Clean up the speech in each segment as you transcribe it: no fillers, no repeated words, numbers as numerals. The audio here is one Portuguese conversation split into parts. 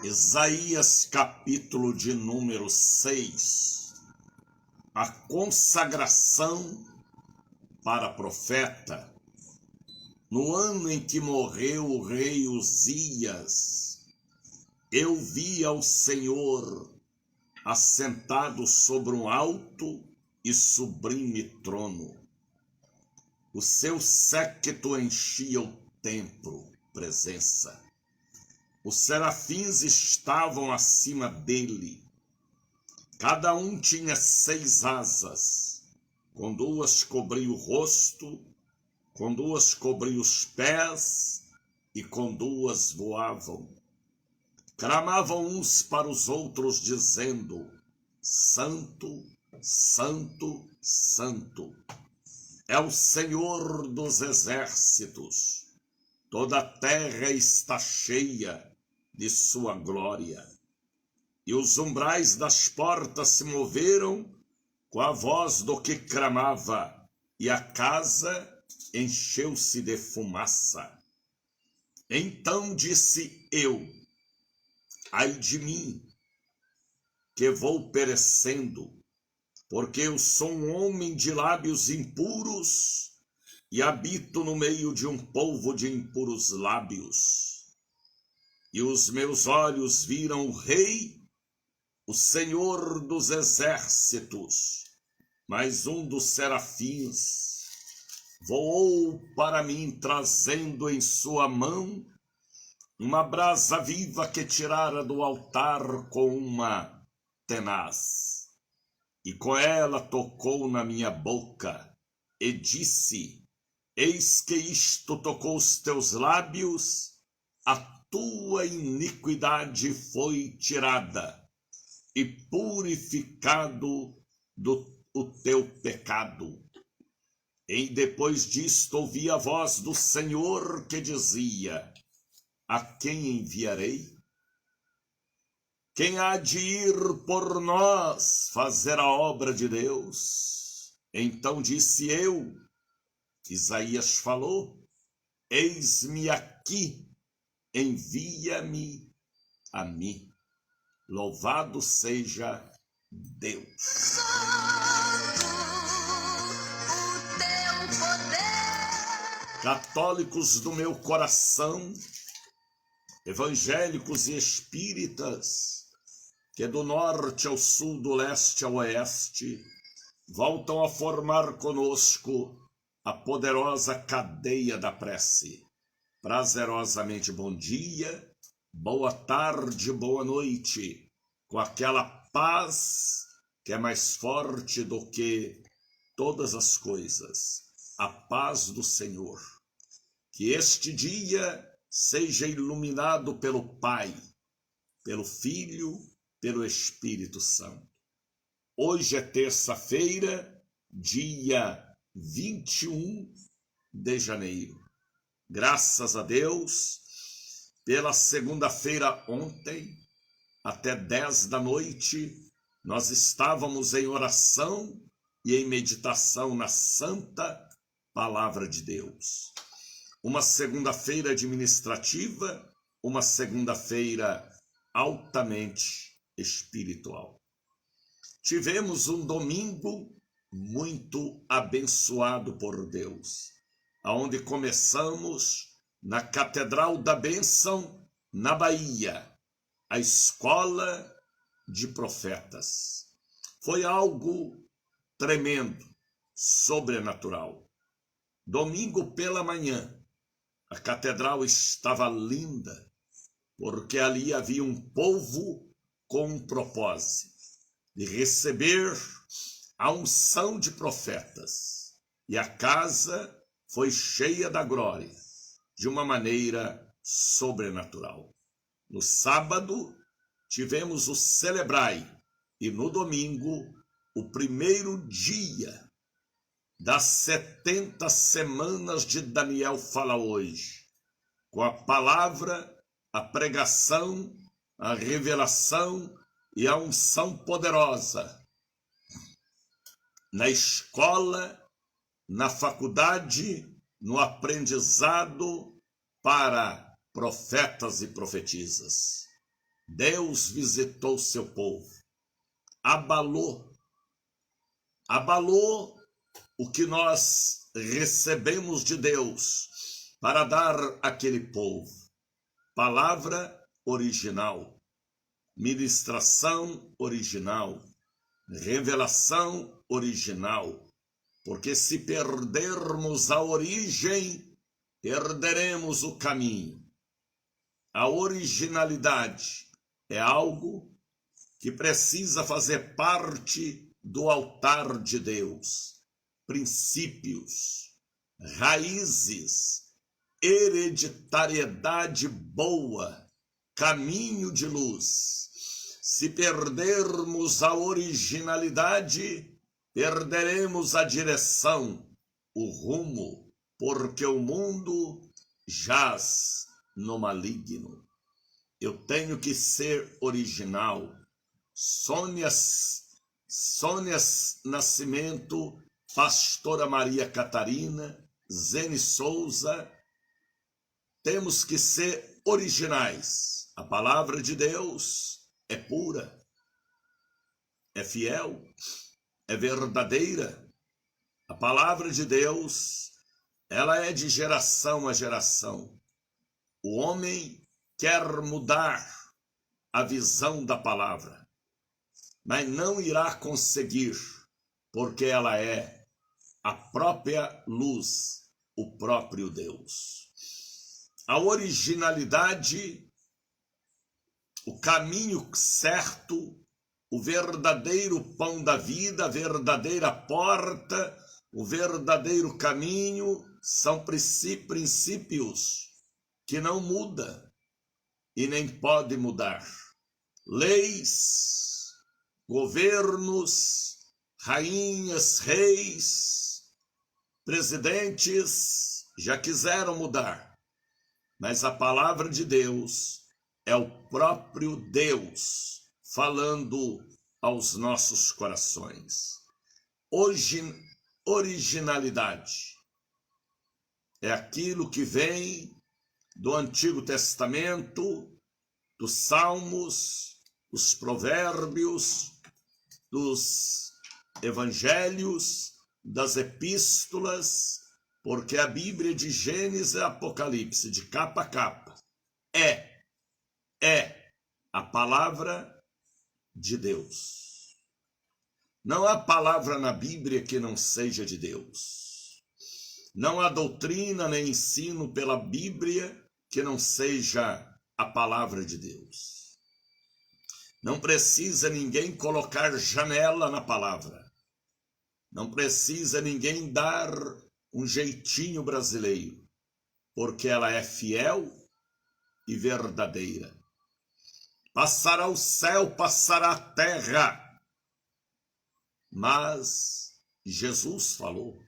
Isaías capítulo de número 6, a consagração para profeta. No ano em que morreu o rei Uzias, eu vi ao Senhor assentado sobre um alto e sublime trono. O seu séquito enchia o templo, presença. Os serafins estavam acima dele. Cada um tinha 6 asas. Com 2 cobria o rosto, com 2 cobria os pés, e com 2 voavam. Clamavam uns para os outros, dizendo: Santo, Santo, Santo, é o Senhor dos exércitos. Toda a terra está cheia de sua glória. E os umbrais das portas se moveram com a voz do que clamava, e a casa encheu-se de fumaça. Então disse eu: ai de mim, que vou perecendo, porque eu sou um homem de lábios impuros e habito no meio de um povo de impuros lábios. E os meus olhos viram o Rei, o Senhor dos exércitos. Mas um dos serafins voou para mim, trazendo em sua mão uma brasa viva que tirara do altar com uma tenaz. E com ela tocou na minha boca e disse: eis que isto tocou os teus lábios, a tua iniquidade foi tirada, e purificado o teu pecado. E depois disto ouvi a voz do Senhor que dizia: a quem enviarei? Quem há de ir por nós fazer a obra de Deus? Então disse eu, Isaías falou: eis-me aqui, envia-me a mim. Louvado seja Deus. Católicos do meu coração, evangélicos e espíritas, que do norte ao sul, do leste ao oeste, voltam a formar conosco a poderosa cadeia da prece. Prazerosamente bom dia, boa tarde, boa noite, com aquela paz que é mais forte do que todas as coisas, a paz do Senhor. Que este dia seja iluminado pelo Pai, pelo Filho, pelo Espírito Santo. Hoje é terça-feira, dia 21 de janeiro. Graças a Deus, pela segunda-feira ontem, até 10 da noite, nós estávamos em oração e em meditação na Santa Palavra de Deus. Uma segunda-feira administrativa, uma segunda-feira altamente espiritual. Tivemos um domingo muito abençoado por Deus, aonde começamos na Catedral da Bênção, na Bahia, a Escola de Profetas. Foi algo tremendo, sobrenatural. Domingo pela manhã, a catedral estava linda, porque ali havia um povo com um propósito de receber a unção de profetas. E a casa foi cheia da glória, de uma maneira sobrenatural. No sábado, tivemos o Celebrai, e no domingo, o primeiro dia das 70 semanas de Daniel Fala Hoje, com a palavra, a pregação, a revelação e a unção poderosa na escola, na faculdade, no aprendizado para profetas e profetisas. Deus visitou seu povo, abalou o que nós recebemos de Deus para dar àquele povo. Palavra original, ministração original, revelação original, porque se perdermos a origem, perderemos o caminho. A originalidade é algo que precisa fazer parte do altar de Deus. Princípios, raízes, hereditariedade boa, caminho de luz. Se perdermos a originalidade, perderemos a direção, o rumo, porque o mundo jaz no maligno. Eu tenho que ser original. Sônia Nascimento, Pastora Maria Catarina, Zene Souza, temos que ser originais. A palavra de Deus é pura, é fiel, é verdadeira. A palavra de Deus, ela é de geração a geração. O homem quer mudar a visão da palavra, mas não irá conseguir, porque ela é a própria luz, o próprio Deus. A originalidade, o caminho certo, o verdadeiro pão da vida, a verdadeira porta, o verdadeiro caminho, são princípios que não mudam e nem podem mudar. Leis, governos, rainhas, reis, presidentes já quiseram mudar, mas a palavra de Deus é o próprio Deus falando aos nossos corações. Originalidade é aquilo que vem do Antigo Testamento, dos Salmos, dos Provérbios, dos Evangelhos, das Epístolas, porque a Bíblia de Gênesis e Apocalipse, de capa a capa, é a palavra de Deus. Não há palavra na Bíblia que não seja de Deus. Não há doutrina nem ensino pela Bíblia que não seja a palavra de Deus. Não precisa ninguém colocar janela na palavra. Não precisa ninguém dar um jeitinho brasileiro, porque ela é fiel e verdadeira. Passará o céu, passará a terra, mas Jesus falou,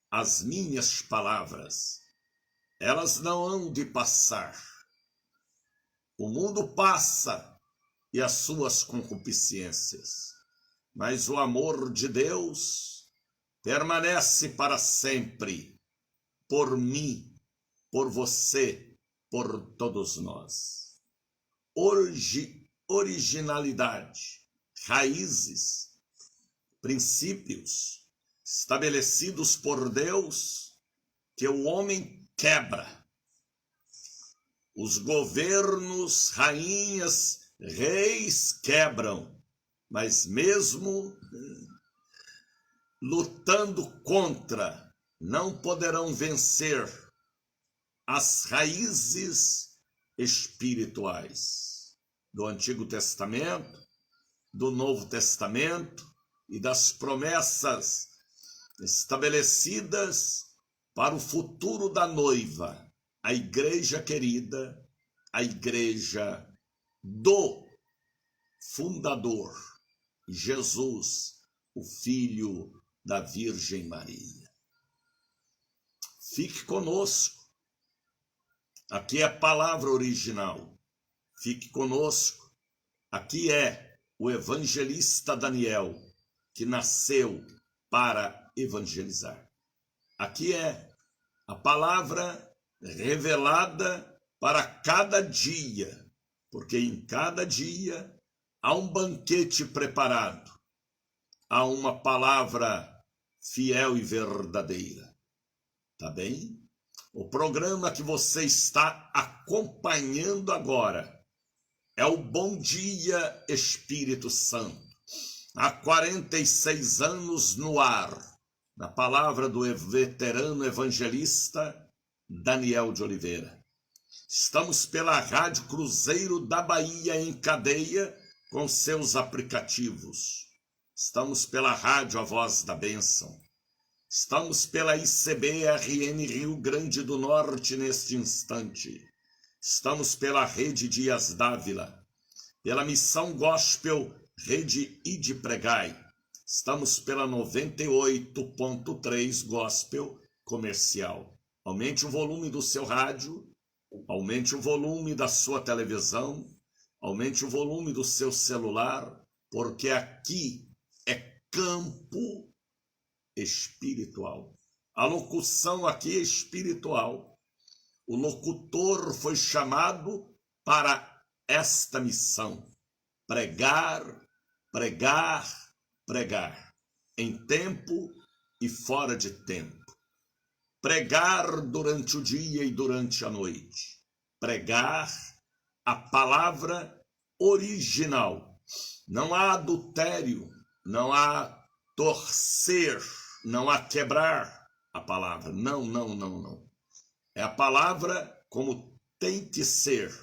as minhas palavras, elas não hão de passar. O mundo passa e as suas concupiscências, mas o amor de Deus permanece para sempre, por mim, por você, por todos nós. Originalidade, raízes, princípios estabelecidos por Deus que o homem quebra. Os governos, rainhas, reis quebram, mas mesmo lutando contra, não poderão vencer as raízes espirituais do Antigo Testamento, do Novo Testamento e das promessas estabelecidas para o futuro da noiva, a igreja querida, a igreja do fundador, Jesus, o Filho da Virgem Maria. Fique conosco. Aqui é a palavra original. Fique conosco. Aqui é o evangelista Daniel, que nasceu para evangelizar. Aqui é a palavra revelada para cada dia, porque em cada dia há um banquete preparado, há uma palavra fiel e verdadeira. Tá bem? O programa que você está acompanhando agora é o Bom Dia Espírito Santo. Há 46 anos no ar, na palavra do veterano evangelista Daniel de Oliveira. Estamos pela Rádio Cruzeiro da Bahia em cadeia com seus aplicativos. Estamos pela Rádio A Voz da Bênção. Estamos pela ICB-RN Rio Grande do Norte neste instante. Estamos pela Rede Dias Dávila, pela Missão Gospel Rede Ide Pregai. Estamos pela 98.3 Gospel Comercial. Aumente o volume do seu rádio, aumente o volume da sua televisão, aumente o volume do seu celular, porque aqui é campo espiritual. A locução aqui é espiritual. O locutor foi chamado para esta missão: pregar, pregar, pregar, em tempo e fora de tempo. Pregar durante o dia e durante a noite. Pregar a palavra original. Não há adultério, não há torcer, não há quebrar a palavra. Não, não, não, não. É a palavra como tem que ser.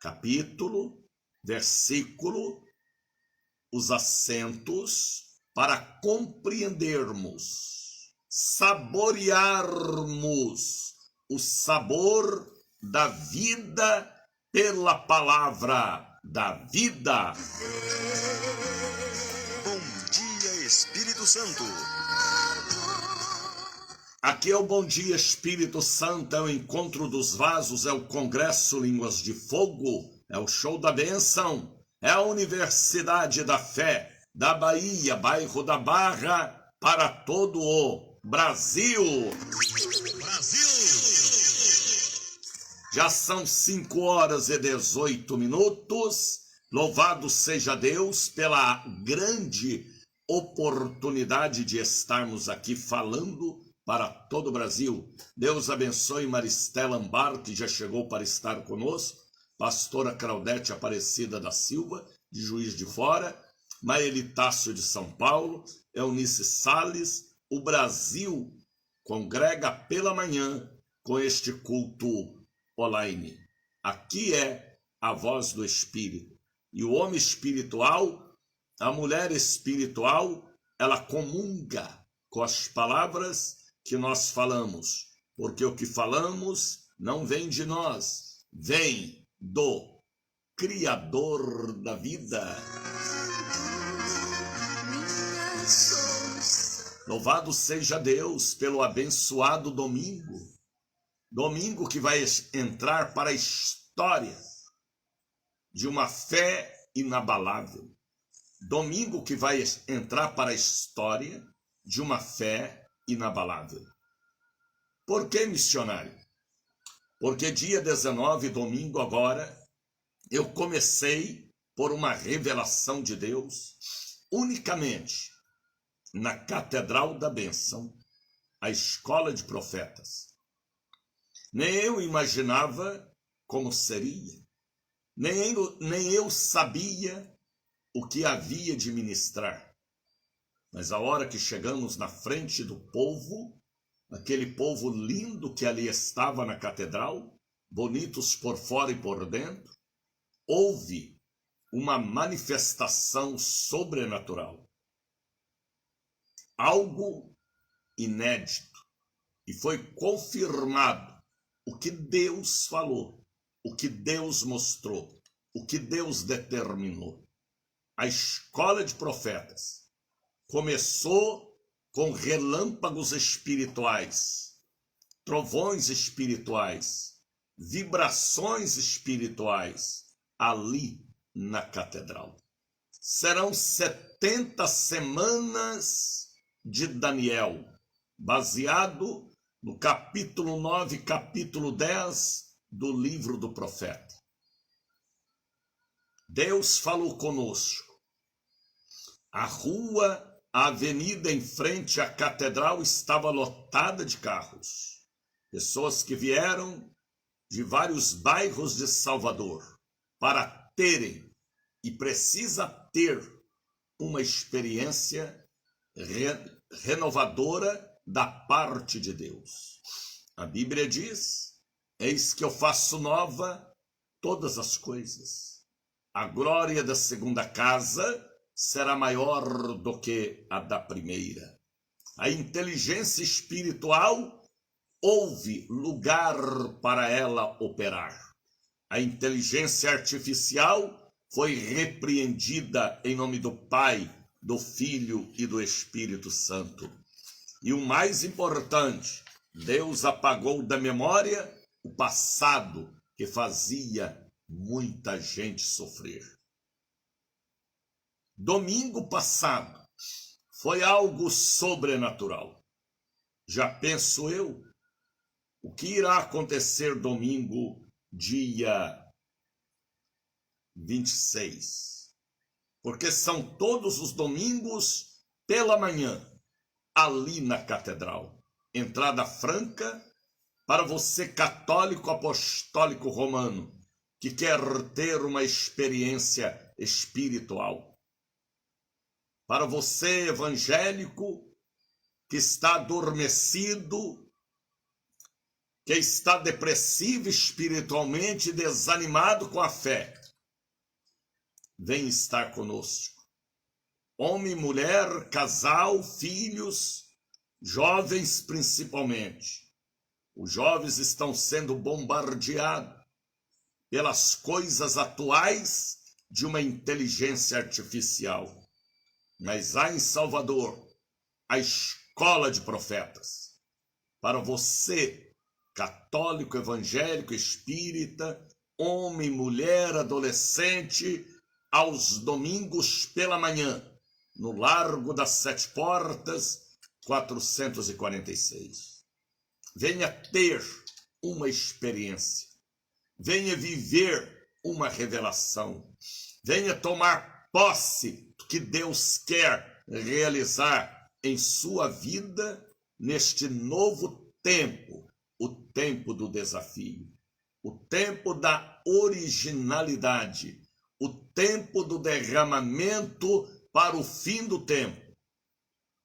Capítulo, versículo, os acentos para compreendermos, saborearmos o sabor da vida pela palavra da vida. Bom dia, Espírito Santo. Aqui é o Bom Dia Espírito Santo, é o Encontro dos Vasos, é o Congresso Línguas de Fogo, é o Show da Bênção, é a Universidade da Fé da Bahia, bairro da Barra, para todo o Brasil. Já são 5h18. Louvado seja Deus pela grande oportunidade de estarmos aqui falando para todo o Brasil. Deus abençoe Maristela Ambar, que já chegou para estar conosco, pastora Claudete Aparecida da Silva, de Juiz de Fora, Maelitácio de São Paulo, Eunice Salles. O Brasil congrega pela manhã com este culto online. Aqui é a voz do Espírito. E o homem espiritual, a mulher espiritual, ela comunga com as palavras que nós falamos, porque o que falamos não vem de nós, vem do Criador da vida. Louvado seja Deus pelo abençoado domingo, domingo que vai entrar para a história de uma fé inabalável, domingo que vai entrar para a história de uma fé inabalável. Por que, missionário? Porque dia 19, domingo agora, eu comecei por uma revelação de Deus, unicamente na Catedral da Bênção, a Escola de Profetas. Nem eu imaginava como seria, nem eu sabia o que havia de ministrar. Mas a hora que chegamos na frente do povo, aquele povo lindo que ali estava na catedral, bonitos por fora e por dentro, houve uma manifestação sobrenatural. Algo inédito. E foi confirmado o que Deus falou, o que Deus mostrou, o que Deus determinou. A escola de profetas começou com relâmpagos espirituais, trovões espirituais, vibrações espirituais ali na catedral. Serão 70 semanas de Daniel, baseado no capítulo 9, capítulo 10 do livro do profeta. Deus falou conosco. A avenida em frente à catedral estava lotada de carros. Pessoas que vieram de vários bairros de Salvador para terem, e precisa ter, uma experiência renovadora da parte de Deus. A Bíblia diz: eis que eu faço nova todas as coisas. A glória da segunda casa será maior do que a da primeira. A inteligência espiritual houve lugar para ela operar. A inteligência artificial foi repreendida em nome do Pai, do Filho e do Espírito Santo. E o mais importante, Deus apagou da memória o passado que fazia muita gente sofrer. Domingo passado foi algo sobrenatural. Já penso eu o que irá acontecer domingo, dia 26. Porque são todos os domingos pela manhã, ali na catedral. Entrada franca para você católico apostólico romano que quer ter uma experiência espiritual. Para você evangélico que está adormecido, que está depressivo espiritualmente, desanimado com a fé, vem estar conosco. Homem, mulher, casal, filhos, jovens principalmente. Os jovens estão sendo bombardeados pelas coisas atuais de uma inteligência artificial. Mas há em Salvador a escola de profetas. Para você, católico, evangélico, espírita, homem, mulher, adolescente, aos domingos pela manhã, no Largo das Sete Portas, 446. Venha ter uma experiência, venha viver uma revelação, venha tomar posse do que Deus quer realizar em sua vida neste novo tempo, o tempo do desafio, o tempo da originalidade, o tempo do derramamento para o fim do tempo.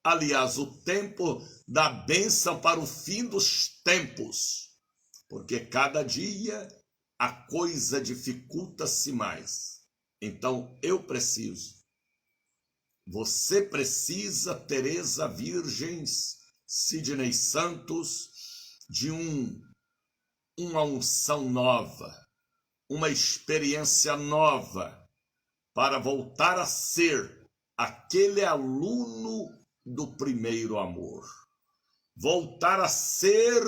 Aliás, o tempo da bênção para o fim dos tempos, porque cada dia a coisa dificulta-se mais. Então eu preciso, você precisa, Teresa Virgens, Sidney Santos, de uma unção nova, uma experiência nova, para voltar a ser aquele aluno do primeiro amor. Voltar a ser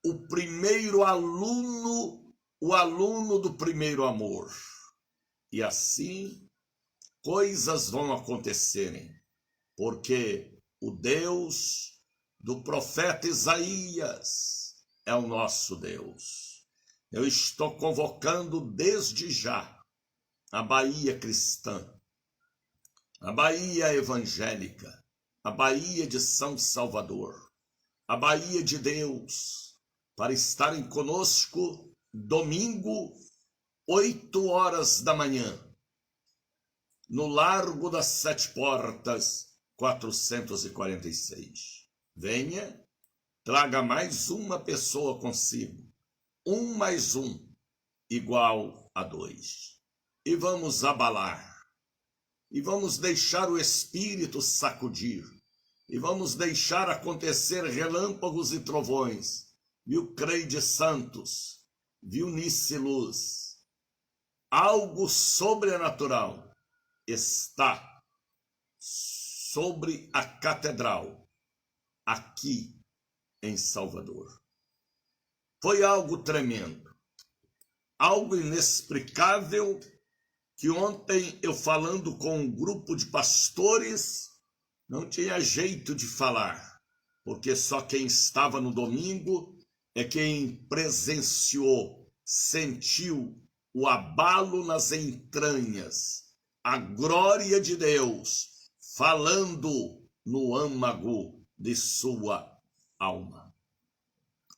o primeiro aluno, o aluno do primeiro amor. E assim, coisas vão acontecerem, porque o Deus do profeta Isaías é o nosso Deus. Eu estou convocando desde já a Bahia cristã, a Bahia evangélica, a Bahia de São Salvador, a Bahia de Deus, para estarem conosco domingo, 8 horas da manhã, no Largo das Sete Portas, 446. Venha, traga mais uma pessoa consigo. 1 mais 1 igual a 2. E vamos abalar. E vamos deixar o Espírito sacudir. E vamos deixar acontecer relâmpagos e trovões. Viu, Creide Santos? Viu, Nice Luz? Algo sobrenatural está sobre a catedral, aqui em Salvador. Foi algo tremendo, algo inexplicável, que ontem eu falando com um grupo de pastores, não tinha jeito de falar, porque só quem estava no domingo é quem presenciou, sentiu o abalo nas entranhas, a glória de Deus falando no âmago de sua alma.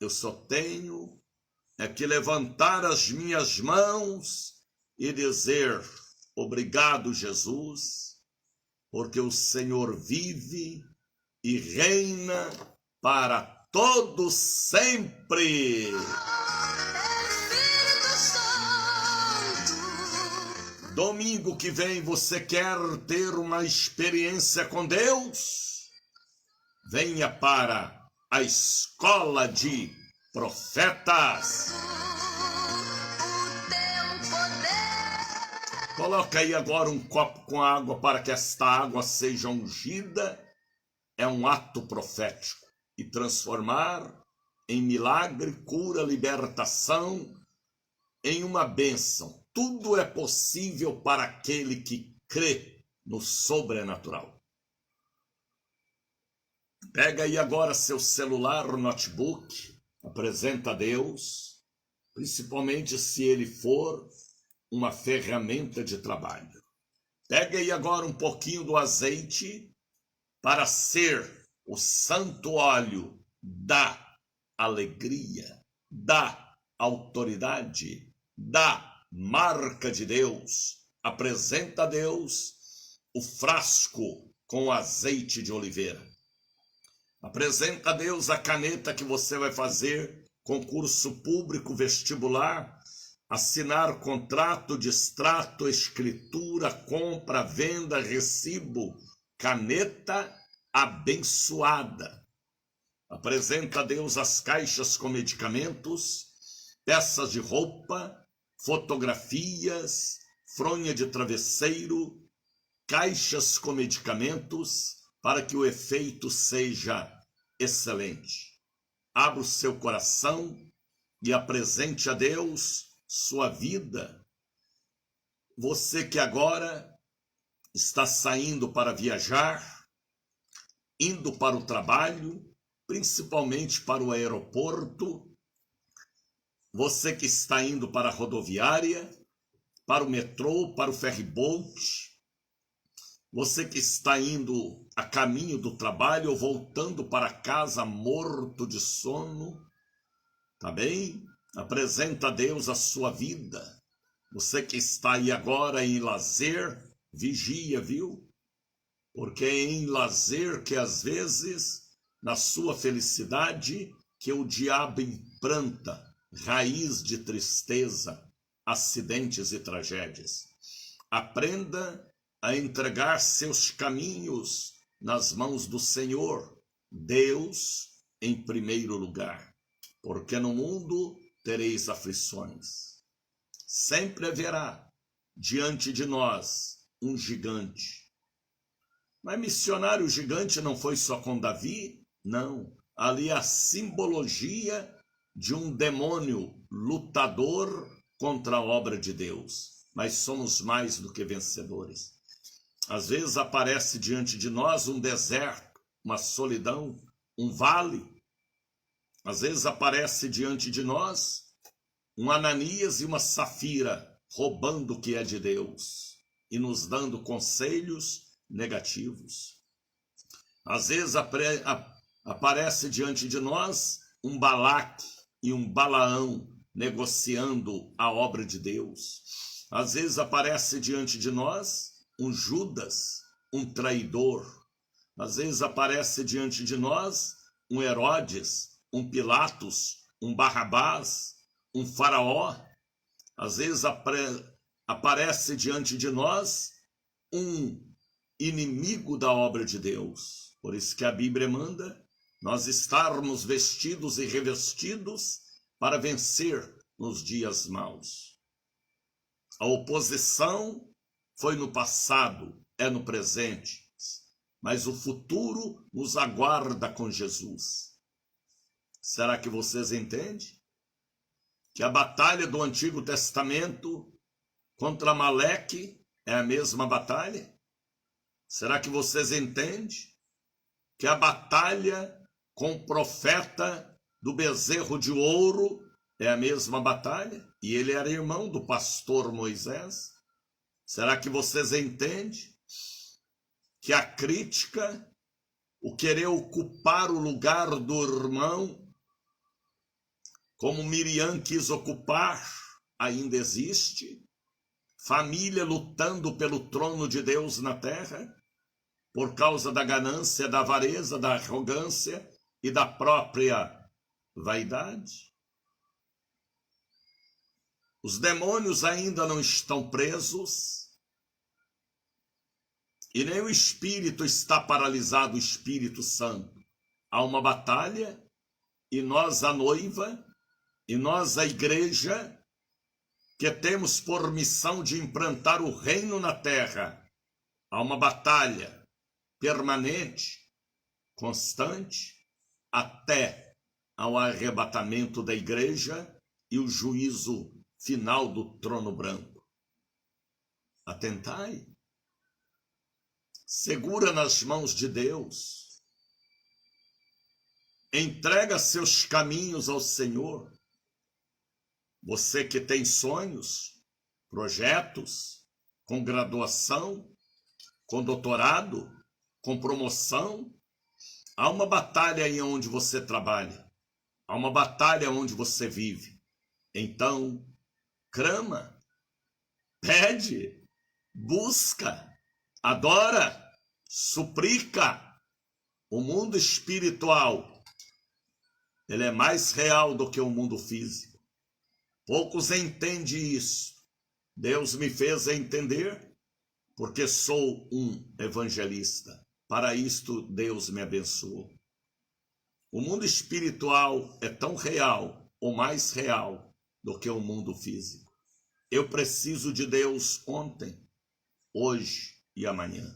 Eu só tenho que levantar as minhas mãos e dizer: obrigado, Jesus, porque o Senhor vive e reina para todos sempre. Domingo que vem você quer ter uma experiência com Deus? Venha para a Escola de Profetas. Coloca aí agora um copo com água para que esta água seja ungida. É um ato profético e transformar em milagre, cura, libertação, em uma bênção. Tudo é possível para aquele que crê no sobrenatural. Pega aí agora seu celular, notebook, apresenta a Deus, principalmente se ele for uma ferramenta de trabalho. Pega aí agora um pouquinho do azeite para ser o santo óleo da alegria, da autoridade, da marca de Deus. Apresenta a Deus o frasco com azeite de oliveira. Apresenta a Deus a caneta que você vai fazer concurso público, vestibular, assinar contrato de extrato, escritura, compra, venda, recibo, caneta abençoada. Apresenta a Deus as caixas com medicamentos, peças de roupa, fotografias, fronha de travesseiro, caixas com medicamentos, para que o efeito seja excelente. Abra o seu coração e apresente a Deus sua vida. Você que agora está saindo para viajar, indo para o trabalho, principalmente para o aeroporto, você que está indo para a rodoviária, para o metrô, para o ferryboat, você que está indo a caminho do trabalho ou voltando para casa morto de sono, tá bem? Apresenta a Deus a sua vida. Você que está aí agora em lazer, vigia, viu? Porque é em lazer que às vezes, na sua felicidade, que o diabo implanta raiz de tristeza, acidentes e tragédias. Aprenda a entregar seus caminhos nas mãos do Senhor, Deus em primeiro lugar, porque no mundo tereis aflições. Sempre haverá diante de nós um gigante. Mas missionário gigante não foi só com Davi? Não. Ali a simbologia de um demônio lutador contra a obra de Deus. Mas somos mais do que vencedores. Às vezes aparece diante de nós um deserto, uma solidão, um vale. Às vezes aparece diante de nós um Ananias e uma Safira roubando o que é de Deus e nos dando conselhos negativos. Às vezes aparece diante de nós um Balaque e um Balaão negociando a obra de Deus. Às vezes aparece diante de nós um Judas, um traidor. Às vezes aparece diante de nós um Herodes, um Pilatos, um Barrabás, um Faraó. Às vezes aparece diante de nós um inimigo da obra de Deus. Por isso que a Bíblia manda nós estarmos vestidos e revestidos para vencer nos dias maus. A oposição foi no passado, é no presente, mas o futuro nos aguarda com Jesus. Será que vocês entendem? Que a batalha do Antigo Testamento contra Amaleque é a mesma batalha? Será que vocês entendem que a batalha com o profeta do bezerro de ouro é a mesma batalha? e ele era irmão do pastor Moisés. Será que vocês entendem que a crítica, o querer ocupar o lugar do irmão, como Miriam quis ocupar, ainda existe? Família lutando pelo trono de Deus na terra, por causa da ganância, da avareza, da arrogância e da própria vaidade. Os demônios ainda não estão presos e nem o Espírito está paralisado, o Espírito Santo. Há uma batalha e nós, a noiva, e nós, a igreja, que temos por missão de implantar o reino na terra. Há uma batalha permanente, constante, até ao arrebatamento da igreja e o juízo final do trono branco. Atentai. Segura nas mãos de Deus. Entrega seus caminhos ao Senhor. Você que tem sonhos, projetos, com graduação, com doutorado, com promoção, há uma batalha aí onde você trabalha. Há uma batalha onde você vive. Então, clama, pede, busca, adora, suplica. O mundo espiritual, ele é mais real do que o mundo físico. Poucos entendem isso. Deus me fez entender porque sou um evangelista. Para isto Deus me abençoou. O mundo espiritual é tão real ou mais real do que o mundo físico. Eu preciso de Deus ontem, hoje e amanhã.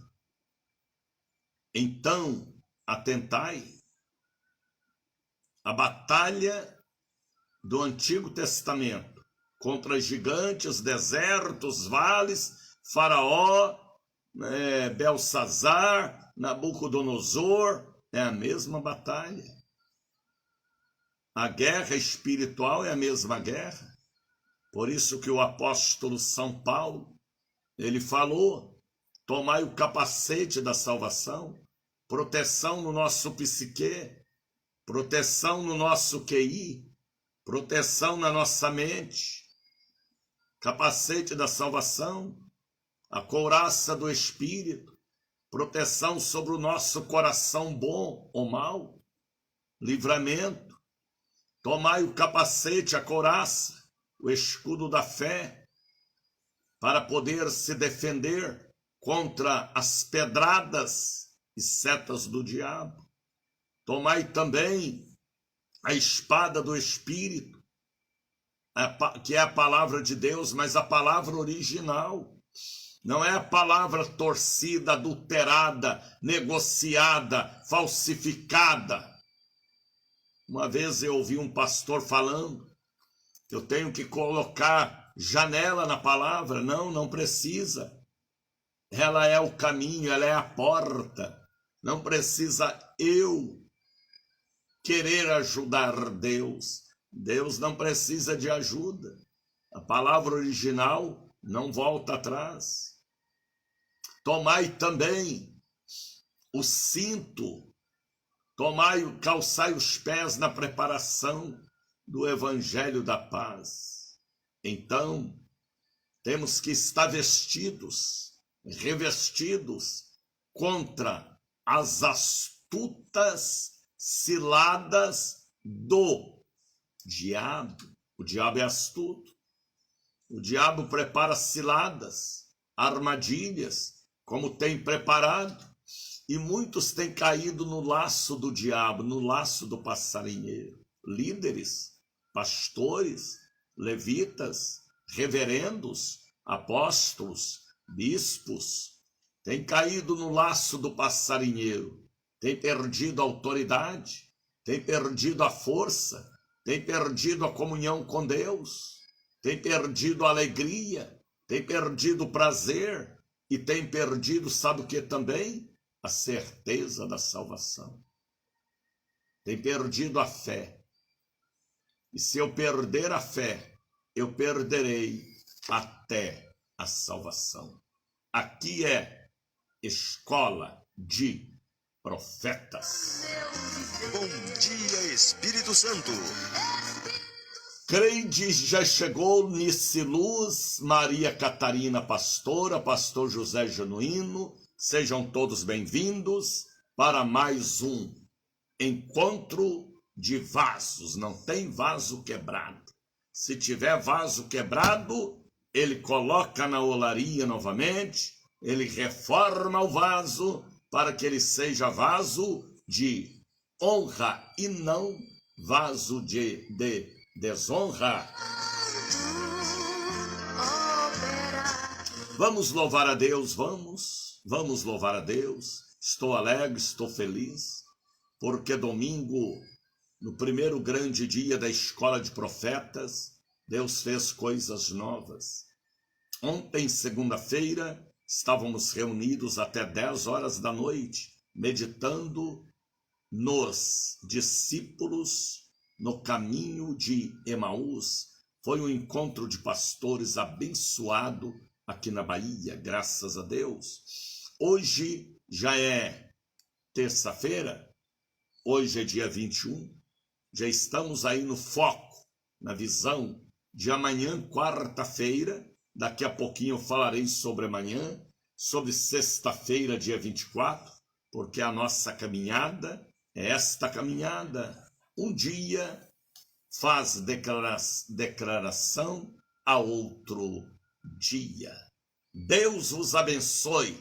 Então, atentai. A batalha do Antigo Testamento contra gigantes, desertos, vales, Faraó, Belsazar, Nabucodonosor, é a mesma batalha. A guerra espiritual é a mesma guerra. Por isso que o apóstolo São Paulo, ele falou: tomai o capacete da salvação, proteção no nosso psique, proteção no nosso QI, proteção na nossa mente, capacete da salvação, a couraça do Espírito, proteção sobre o nosso coração bom ou mau, livramento. Tomai o capacete, a couraça, o escudo da fé, para poder se defender contra as pedradas e setas do diabo. Tomai também a espada do Espírito, que é a palavra de Deus, mas a palavra original. Não é a palavra torcida, adulterada, negociada, falsificada. Uma vez eu ouvi um pastor falando, eu tenho que colocar janela na palavra. Não, não precisa. Ela é o caminho, ela é a porta. Não precisa eu querer ajudar Deus. Deus não precisa de ajuda. A palavra original não volta atrás. Tomai também o cinto, calçai os pés na preparação do evangelho da paz. Então, temos que estar vestidos, revestidos contra as astutas ciladas do diabo. O diabo é astuto. O diabo prepara ciladas, armadilhas, como tem preparado, e muitos têm caído no laço do diabo, no laço do passarinheiro. Líderes, pastores, levitas, reverendos, apóstolos, bispos, têm caído no laço do passarinheiro, têm perdido a autoridade, têm perdido a força, têm perdido a comunhão com Deus, têm perdido a alegria, têm perdido o prazer, e têm perdido, sabe o que também? A certeza da salvação. Tem perdido a fé. E se eu perder a fé, eu perderei até a salvação. Aqui é Escola de Profetas. Bom dia, Espírito Santo. Creide já chegou, Nice Luz, Maria Catarina Pastora, Pastor José Genuíno, sejam todos bem-vindos para mais um encontro de vasos. Não tem vaso quebrado. Se tiver vaso quebrado, ele coloca na olaria novamente, ele reforma o vaso para que ele seja vaso de honra e não vaso de desonra. Vamos louvar a Deus, vamos louvar a Deus. Estou alegre, estou feliz, porque domingo, no primeiro grande dia da Escola de Profetas, Deus fez coisas novas. Ontem, segunda-feira, estávamos reunidos até 10 horas da noite, meditando nos discípulos no caminho de Emaús. Foi um encontro de pastores abençoado aqui na Bahia, graças a Deus. Hoje já é terça-feira, hoje é dia 21, já estamos aí no foco, na visão de amanhã, quarta-feira. Daqui a pouquinho eu falarei sobre amanhã, sobre sexta-feira, dia 24, porque a nossa caminhada é esta caminhada. Um dia faz declaração a outro dia. Deus vos abençoe,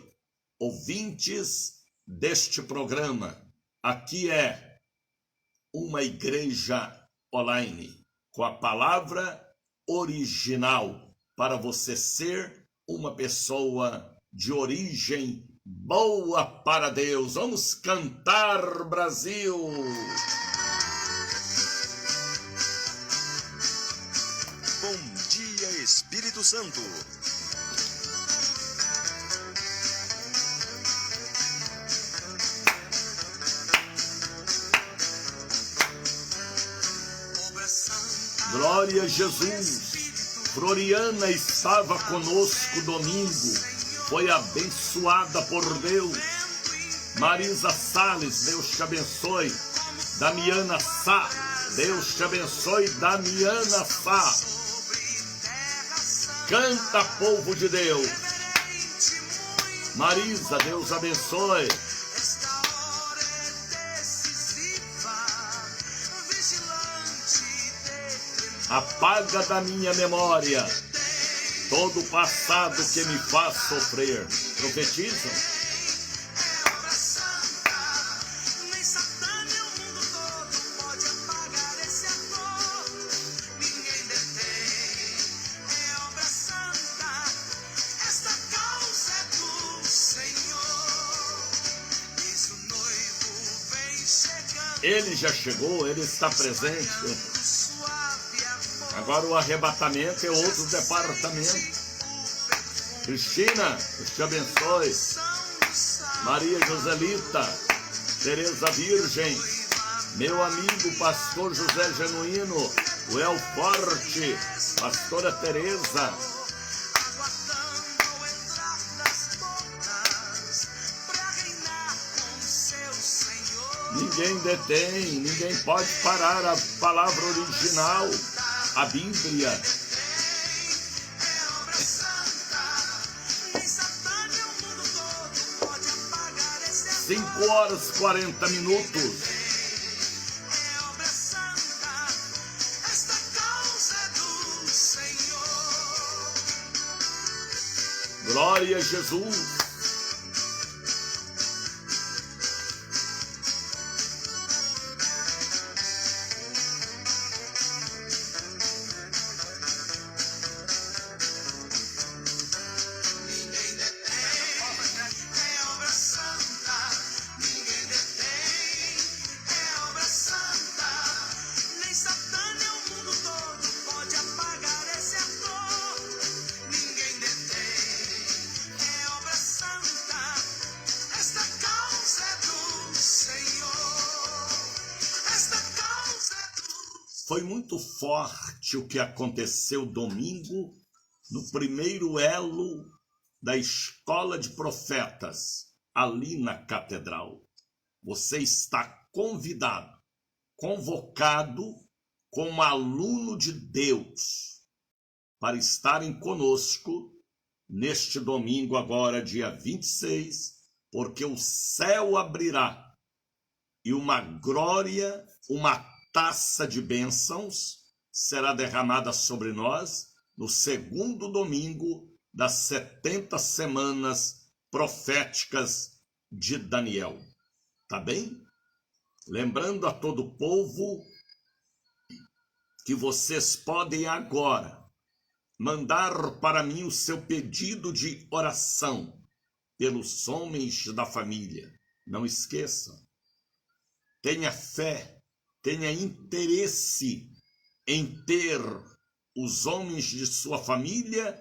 ouvintes deste programa. Aqui é uma igreja online, com a palavra original, para você ser uma pessoa de origem boa para Deus. Vamos cantar, Brasil! Bom dia, Espírito Santo. Glória a Jesus! Floriana estava conosco domingo, foi abençoada por Deus. Marisa Salles, Deus te abençoe. Damiana Sá, Deus te abençoe. Damiana Sá, canta, povo de Deus. Marisa, Deus abençoe. Apaga da minha memória todo o passado que me faz sofrer. Profetizam. Ele já chegou, ele está presente. Agora o arrebatamento é outro departamento. Cristina, Deus te abençoe. Maria Joselita, Tereza Virgem, meu amigo pastor José Genuíno, o El Forte, pastora Tereza. Ninguém detém, ninguém pode parar a palavra original, a Bíblia. 5 horas 40 minutos. Glória a Jesus. Foi muito forte parte o que aconteceu domingo no primeiro elo da Escola de Profetas, ali na Catedral. Você está convidado, convocado como aluno de Deus para estarem conosco neste domingo agora, dia 26, porque o céu abrirá e uma glória, uma taça de bênçãos será derramada sobre nós no segundo domingo das 70 semanas proféticas de Daniel. Tá bem? Lembrando a todo o povo que vocês podem agora mandar para mim o seu pedido de oração pelos homens da família. Não esqueçam. Tenha fé, tenha interesse em ter os homens de sua família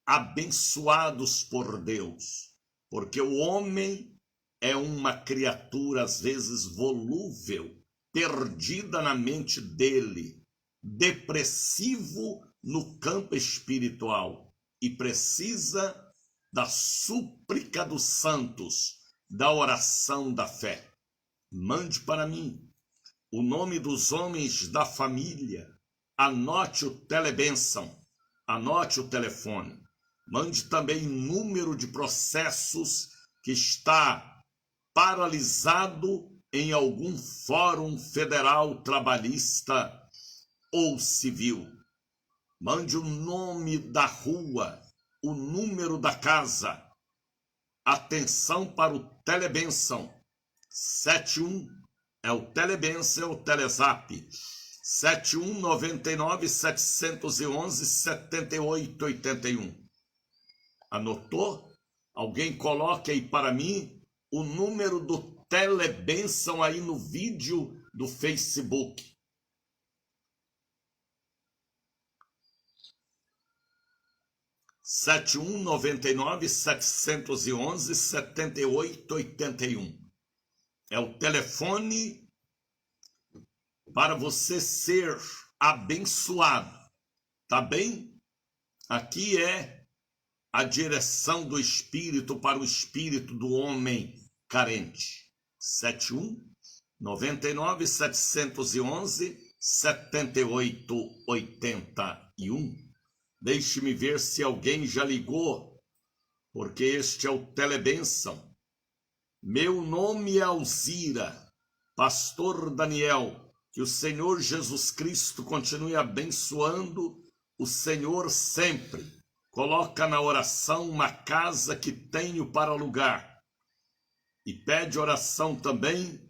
abençoados por Deus, porque o homem é uma criatura às vezes volúvel, perdida na mente dele, depressivo no campo espiritual e precisa da súplica dos santos, da oração da fé. Mande para mim o nome dos homens da família, anote o telebênção, anote o telefone, mande também número de processos que está paralisado em algum fórum federal trabalhista ou civil. Mande o nome da rua, o número da casa. Atenção para o telebênção. 71 é o telebênção, é o telezap. 7199-711-7881. Anotou? Alguém coloque aí para mim o número do telebênção aí no vídeo do Facebook. 7199-711-7881. É o telefone para você ser abençoado. Tá bem? Aqui é a direção do Espírito para o espírito do homem carente. 71-99-711-7881. Deixe-me ver se alguém já ligou, porque este é o telebênção. Meu nome é Alzira, pastor Daniel. Que o Senhor Jesus Cristo continue abençoando o Senhor sempre. Coloca na oração uma casa que tenho para alugar. E pede oração também.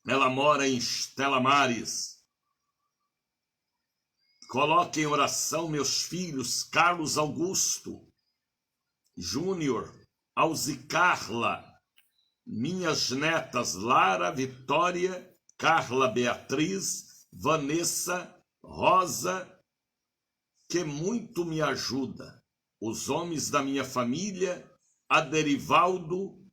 Ela mora em Estela Maris. Coloque em oração meus filhos Carlos Augusto, Júnior, Alzicarla, minhas netas Lara, Vitória, Carla Beatriz, Vanessa, Rosa, que muito me ajuda. Os homens da minha família, Aderivaldo,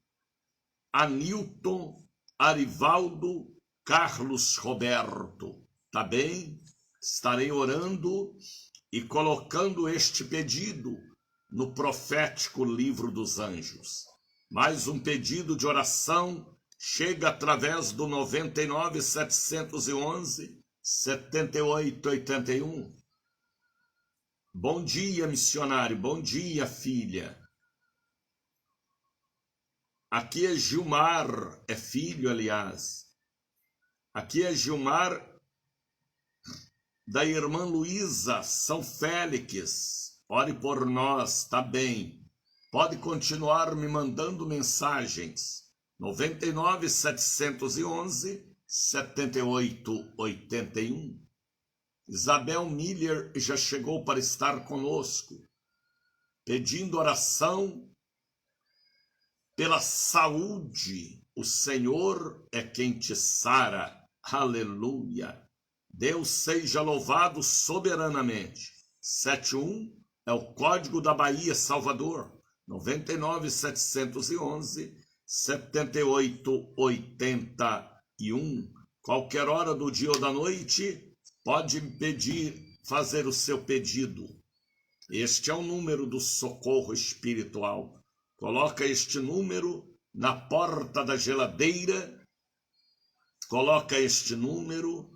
Anilton, Arivaldo, Carlos Roberto. Tá bem? Estarei orando e colocando este pedido no profético livro dos anjos. Mais um pedido de oração chega através do 99-711-7881. Bom dia, missionário. Bom dia, filha. Aqui é Gilmar, é filho, aliás. Aqui é Gilmar da irmã Luísa, São Félix. Ore por nós, tá bem. Pode continuar me mandando mensagens. 99-711-7881. Isabel Miller já chegou para estar conosco, pedindo oração pela saúde. O Senhor é quem te sara. Aleluia. Deus seja louvado soberanamente. 71 é o código da Bahia, Salvador. 99-711-7881. Qualquer hora do dia ou da noite, pode me pedir fazer o seu pedido. Este é o número do socorro espiritual. Coloca este número na porta da geladeira, coloca este número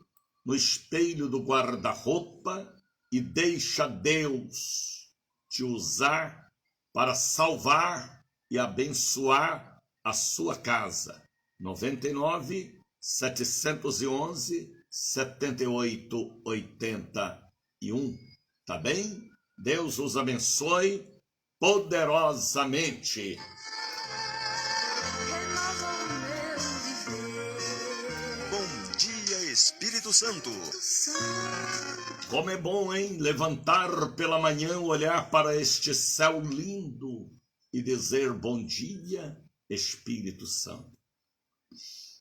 no espelho do guarda-roupa e deixa Deus te usar para salvar e abençoar a sua casa. 99 711 7881. Tá bem? Deus os abençoe poderosamente. Bom dia, Espírito Santo. Como é bom, hein? Levantar pela manhã, olhar para este céu lindo e dizer bom dia, Espírito Santo.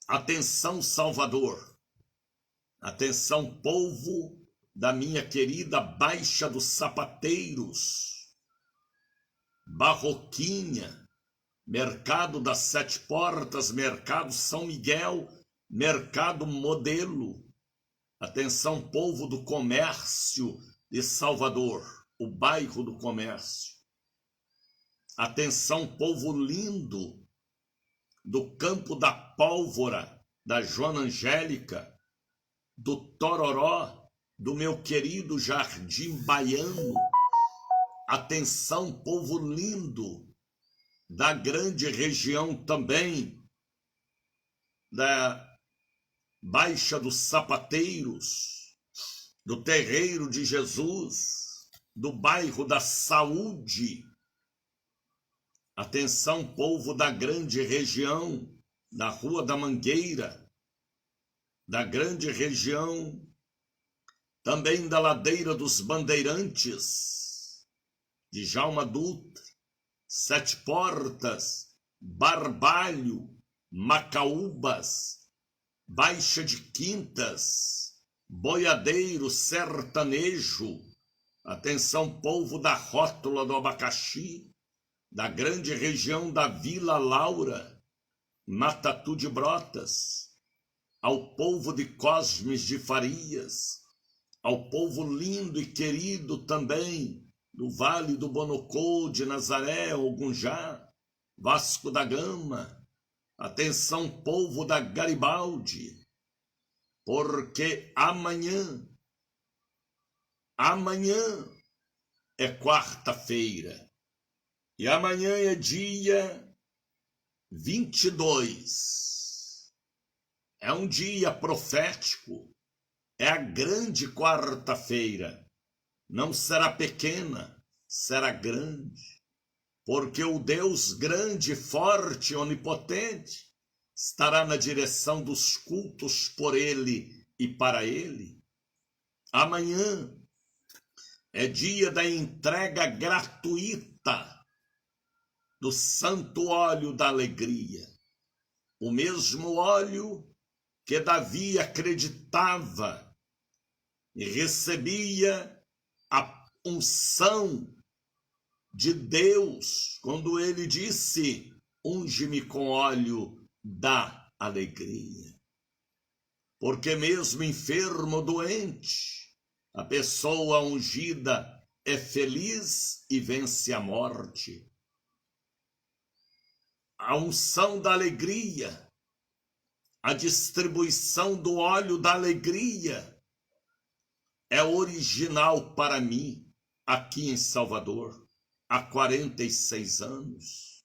Atenção, Salvador. Atenção, povo da minha querida Baixa dos Sapateiros, Barroquinha, Mercado das Sete Portas, Mercado São Miguel, Mercado Modelo. Atenção, povo do comércio de Salvador, o bairro do comércio. Atenção, povo lindo do Campo da Pólvora, da Joana Angélica, do Tororó, do meu querido Jardim Baiano. Atenção, povo lindo da grande região também da Baixa dos Sapateiros, do Terreiro de Jesus, do bairro da Saúde. Atenção, povo da grande região da Rua da Mangueira, da grande região também da Ladeira dos Bandeirantes, de Djalma Dutra, Sete Portas, Barbalho, Macaúbas, Baixa de Quintas, Boiadeiro, Sertanejo. Atenção, povo da Rótula do Abacaxi, da grande região da Vila Laura, Matatu de Brotas, ao povo de Cosmes de Farias, ao povo lindo e querido também do Vale do Bonocô, de Nazaré, Ogunjá, Vasco da Gama. Atenção, povo da Garibaldi, porque amanhã é quarta-feira e amanhã é dia 22. É um dia profético. É a grande quarta-feira. Não será pequena, será grande. Porque o Deus grande, forte, onipotente estará na direção dos cultos por Ele e para Ele. Amanhã é dia da entrega gratuita do santo óleo da alegria. O mesmo óleo que Davi acreditava e recebia a unção de Deus quando ele disse: unge-me com óleo da alegria. Porque mesmo enfermo, doente, a pessoa ungida é feliz e vence a morte. A unção da alegria, a distribuição do óleo da alegria é original para mim aqui em Salvador há 46 anos.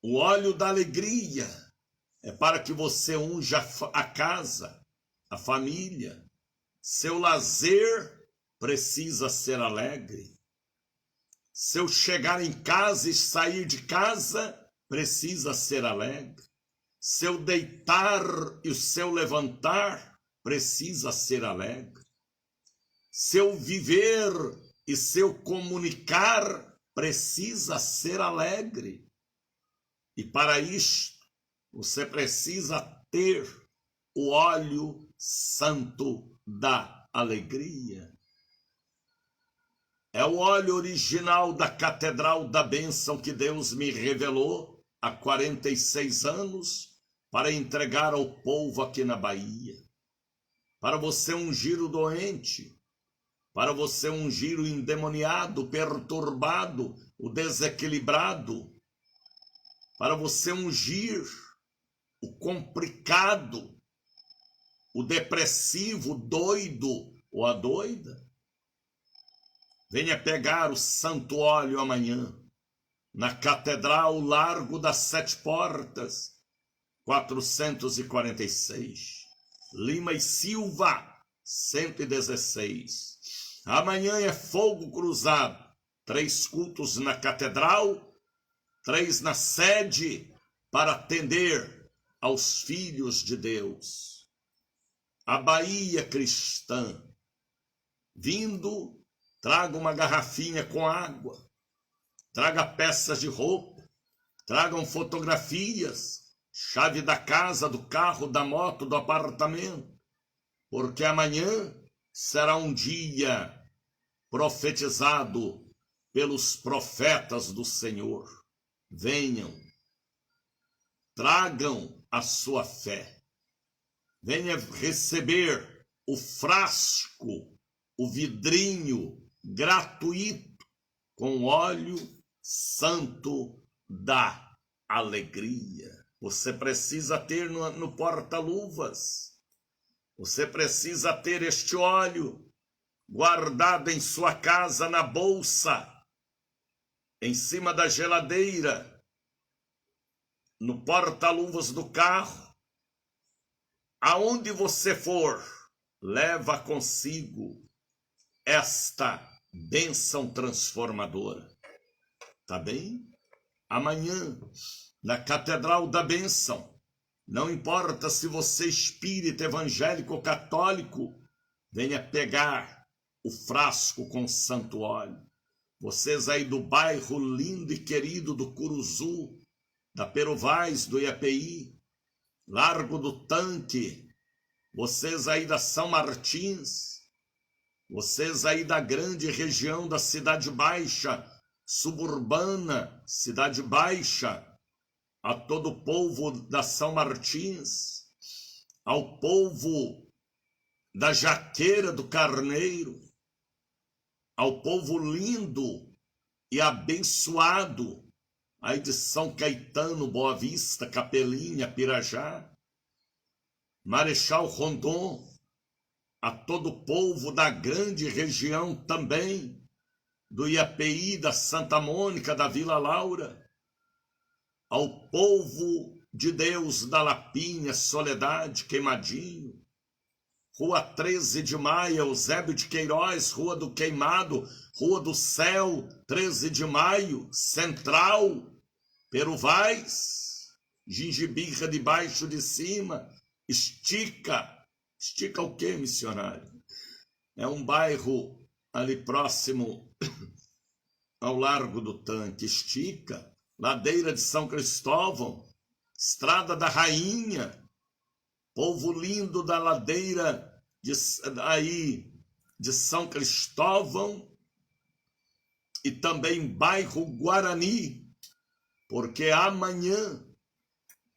O óleo da alegria é para que você unja a casa, a família. Seu lazer precisa ser alegre. Seu chegar em casa e sair de casa precisa ser alegre. Seu deitar e o seu levantar precisa ser alegre. Seu viver e seu comunicar precisa ser alegre. E para isto, você precisa ter o óleo santo da alegria. É o óleo original da Catedral da Bênção que Deus me revelou há 46 anos para entregar ao povo aqui na Bahia. Para você ungir o doente, para você ungir o endemoniado, o perturbado, o desequilibrado, para você ungir o complicado, o depressivo, o doido ou a doida. Venha pegar o santo óleo amanhã, na Catedral Largo das Sete Portas, 446, Lima e Silva, 116. Amanhã é fogo cruzado, 3 cultos na Catedral, 3 na sede, para atender aos filhos de Deus. A Bahia cristã, vindo, traga uma garrafinha com água, traga peças de roupa, tragam fotografias, chave da casa, do carro, da moto, do apartamento, porque amanhã será um dia profetizado pelos profetas do Senhor. Venham, tragam a sua fé, venha receber o frasco, o vidrinho gratuito com óleo santo da alegria. Você precisa ter no porta-luvas, você precisa ter este óleo guardado em sua casa, na bolsa, em cima da geladeira, no porta-luvas do carro. Aonde você for, leva consigo esta bênção transformadora. Tá bem? Amanhã, na Catedral da Bênção, não importa se você é espírita, evangélico ou católico, venha pegar o frasco com santo óleo. Vocês aí do bairro lindo e querido do Curuzu, da Peruvais, do IAPI, Largo do Tanque, vocês aí da São Martins, vocês aí da grande região da Cidade Baixa, suburbana, Cidade Baixa, a todo o povo da São Martins, ao povo da Jaqueira do Carneiro, ao povo lindo e abençoado aí de São Caetano, Boa Vista, Capelinha, Pirajá, Marechal Rondon, a todo o povo da grande região também, do IAPI, da Santa Mônica, da Vila Laura, ao povo de Deus da Lapinha, Soledade, Queimadinho, Rua 13 de Maio, Eusébio de Queiroz, Rua do Queimado, Rua do Céu, 13 de Maio, Central, Peruvais, Gingibirra de baixo de cima, Estica. Estica o quê, missionário? É um bairro ali próximo ao Largo do Tanque. Estica, Ladeira de São Cristóvão, Estrada da Rainha, povo lindo da ladeira de São Cristóvão, e também bairro Guarani, porque amanhã,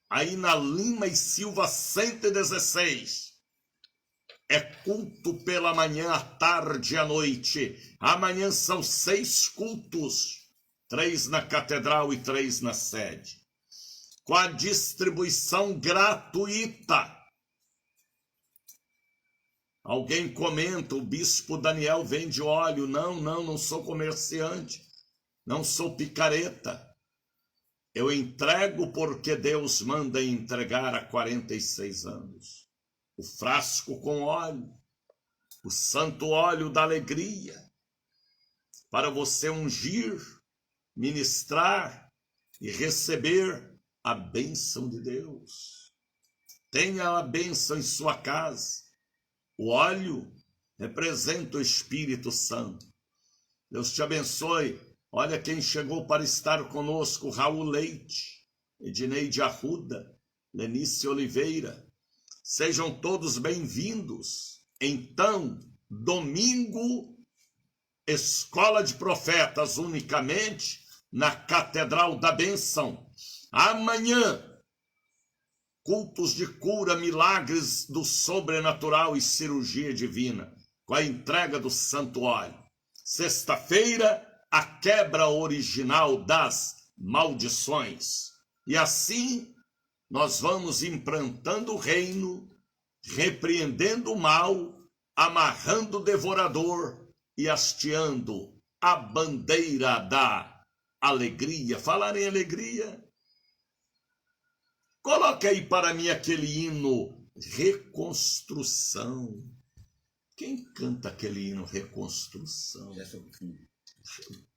aí na Lima e Silva 116, é culto pela manhã, à tarde e à noite. Amanhã são 6 cultos, 3 na catedral e 3 na sede, com a distribuição gratuita. Alguém comenta, o bispo Daniel vende óleo. Não sou comerciante, não sou picareta. Eu entrego porque Deus manda entregar há 46 anos. O frasco com óleo, o santo óleo da alegria, para você ungir, ministrar e receber a bênção de Deus. Tenha a bênção em sua casa. O óleo representa o Espírito Santo. Deus te abençoe. Olha quem chegou para estar conosco: Raul Leite, Edneide Arruda, Lenice Oliveira. Sejam todos bem-vindos. Então, domingo, Escola de Profetas unicamente na Catedral da Bênção. Amanhã, cultos de cura, milagres do sobrenatural e cirurgia divina, com a entrega do santo óleo. Sexta-feira, a quebra original das maldições. E assim, nós vamos implantando o reino, repreendendo o mal, amarrando o devorador e hasteando a bandeira da alegria. Falar em alegria, coloque aí para mim aquele hino Reconstrução. Quem canta aquele hino Reconstrução? Gerson Rufino.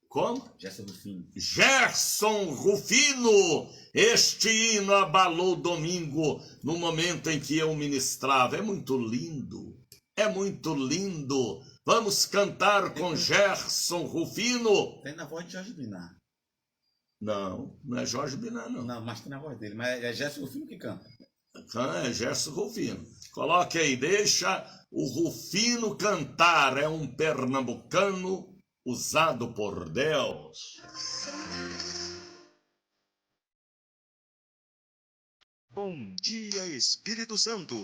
Como? Gerson Rufino. Gerson Rufino. Este hino abalou domingo no momento em que eu ministrava. É muito lindo. É muito lindo. Vamos cantar com Gerson Rufino. Tem na voz de Jorge Binar. Não, não é Jorge Binar, não. Não, mas tem na voz dele. Mas é Gerson Rufino que canta. É Gerson Rufino. Coloque aí, deixa o Rufino cantar. É um pernambucano usado por Deus. Bom dia, Espírito Santo.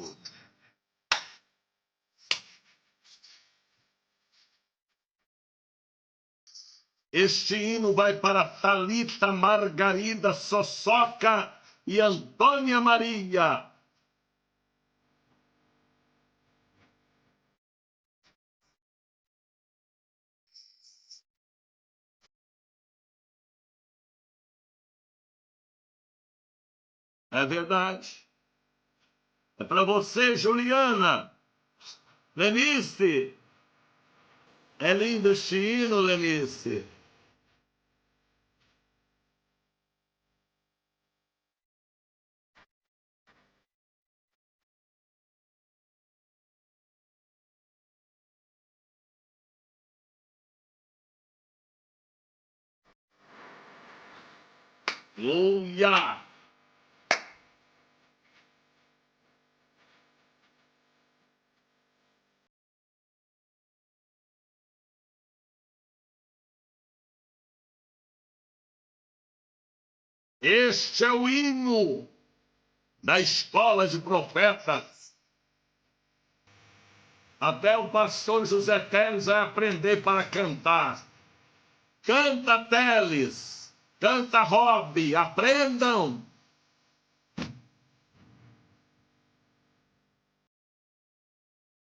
Este hino vai para Thalita, Margarida, Soçoca e Antônia Maria. É verdade. É para você, Juliana. Lenice. É lindo este hino, Lenice. Aleluia! Este é o hino da escola de profetas. Até o pastor José Teles vai aprender para cantar. Canta, Teles. Canta, Rob. Aprendam.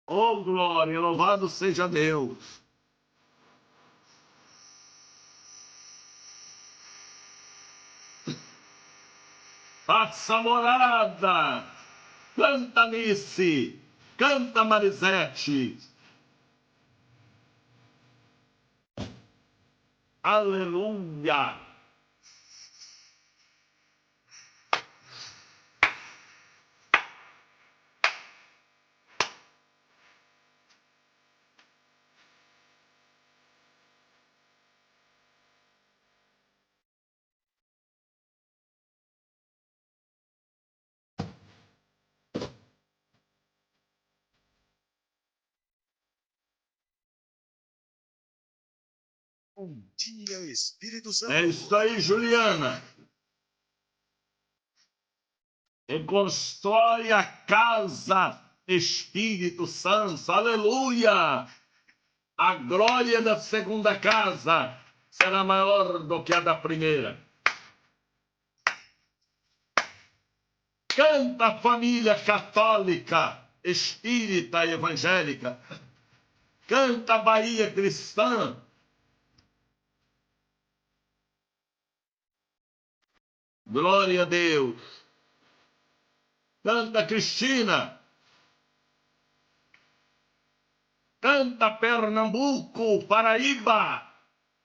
Oh, glória, louvado seja Deus. Faça morada. Canta, Nice. Canta, Marisete. Aleluia. Bom dia, Espírito Santo. É isso aí, Juliana. Reconstrói a casa, Espírito Santo. Aleluia. A glória da segunda casa será maior do que a da primeira. Canta, família católica, espírita e evangélica. Canta, Bahia cristã. Glória a Deus. Canta, Cristina. Canta, Pernambuco, Paraíba.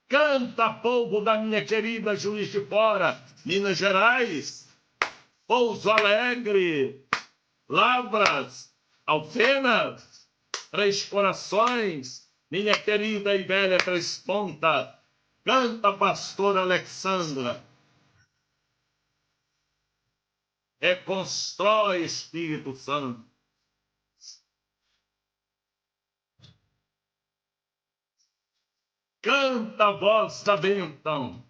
Canta, povo da minha querida Juiz de Fora, Minas Gerais. Pouso Alegre, Lavras, Alfenas, Três Corações, minha querida e velha Três Pontas. Canta, pastora Alexandra. Reconstrói, Espírito Santo. Canta, voz da bênção.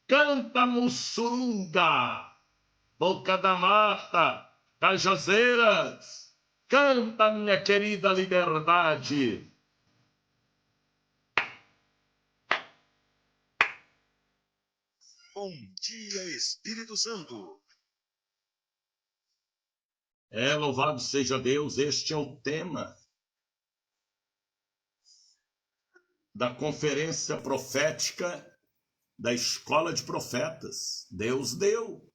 Canta, Mussunga, Boca da Mata, Cajazeiras. Canta, minha querida Liberdade. Bom dia, Espírito Santo. Louvado seja Deus, este é o tema da conferência profética da Escola de Profetas. Deus deu.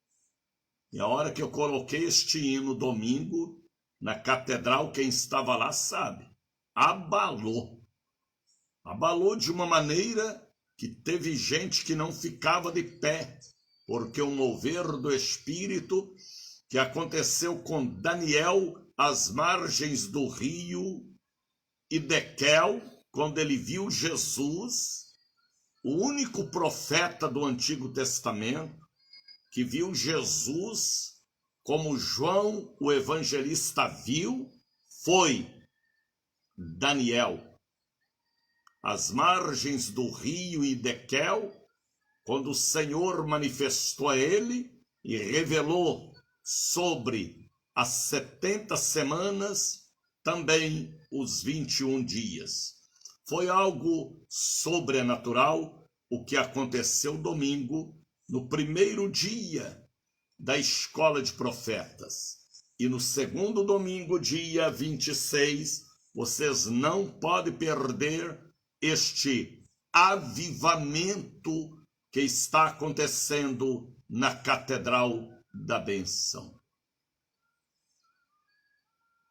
E a hora que eu coloquei este hino domingo, na catedral, quem estava lá sabe, abalou. Abalou de uma maneira que teve gente que não ficava de pé, porque o mover do Espírito que aconteceu com Daniel às margens do rio Edequel, quando ele viu Jesus, o único profeta do Antigo Testamento que viu Jesus como João, o evangelista, viu, foi Daniel. Às margens do rio Edequel, quando o Senhor manifestou a ele e revelou sobre as 70 semanas, também os 21 dias. Foi algo sobrenatural o que aconteceu domingo, no primeiro dia da Escola de Profetas. E no segundo domingo, dia 26, vocês não podem perder este avivamento que está acontecendo na Catedral da Benção.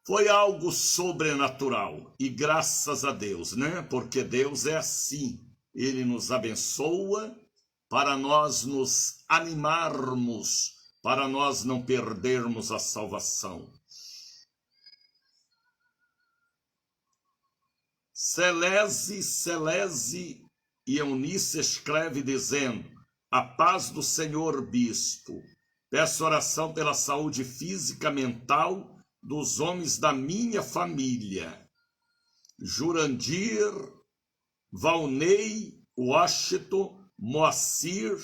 Foi algo sobrenatural e graças a Deus, né? Porque Deus é assim, Ele nos abençoa para nós nos animarmos, para nós não perdermos a salvação. Celese e Eunice escreve dizendo: a paz do Senhor Bispo. Peço oração pela saúde física e mental dos homens da minha família. Jurandir, Valnei, Washington, Moacir,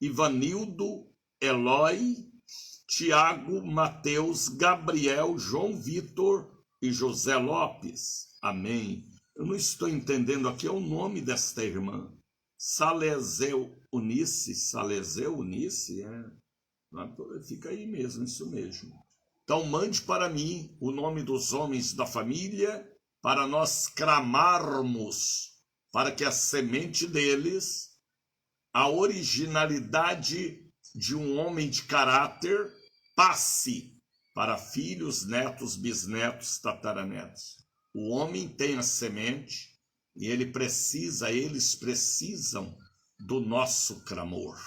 Ivanildo, Eloy, Tiago, Mateus, Gabriel, João Vitor e José Lopes. Amém. Eu não estou entendendo aqui o nome desta irmã. Saleseu Unice, fica aí mesmo, isso mesmo. Então mande para mim o nome dos homens da família, para nós clamarmos, para que a semente deles, a originalidade de um homem de caráter, passe para filhos, netos, bisnetos, tataranetos. O homem tem a semente e eles precisam do nosso clamor.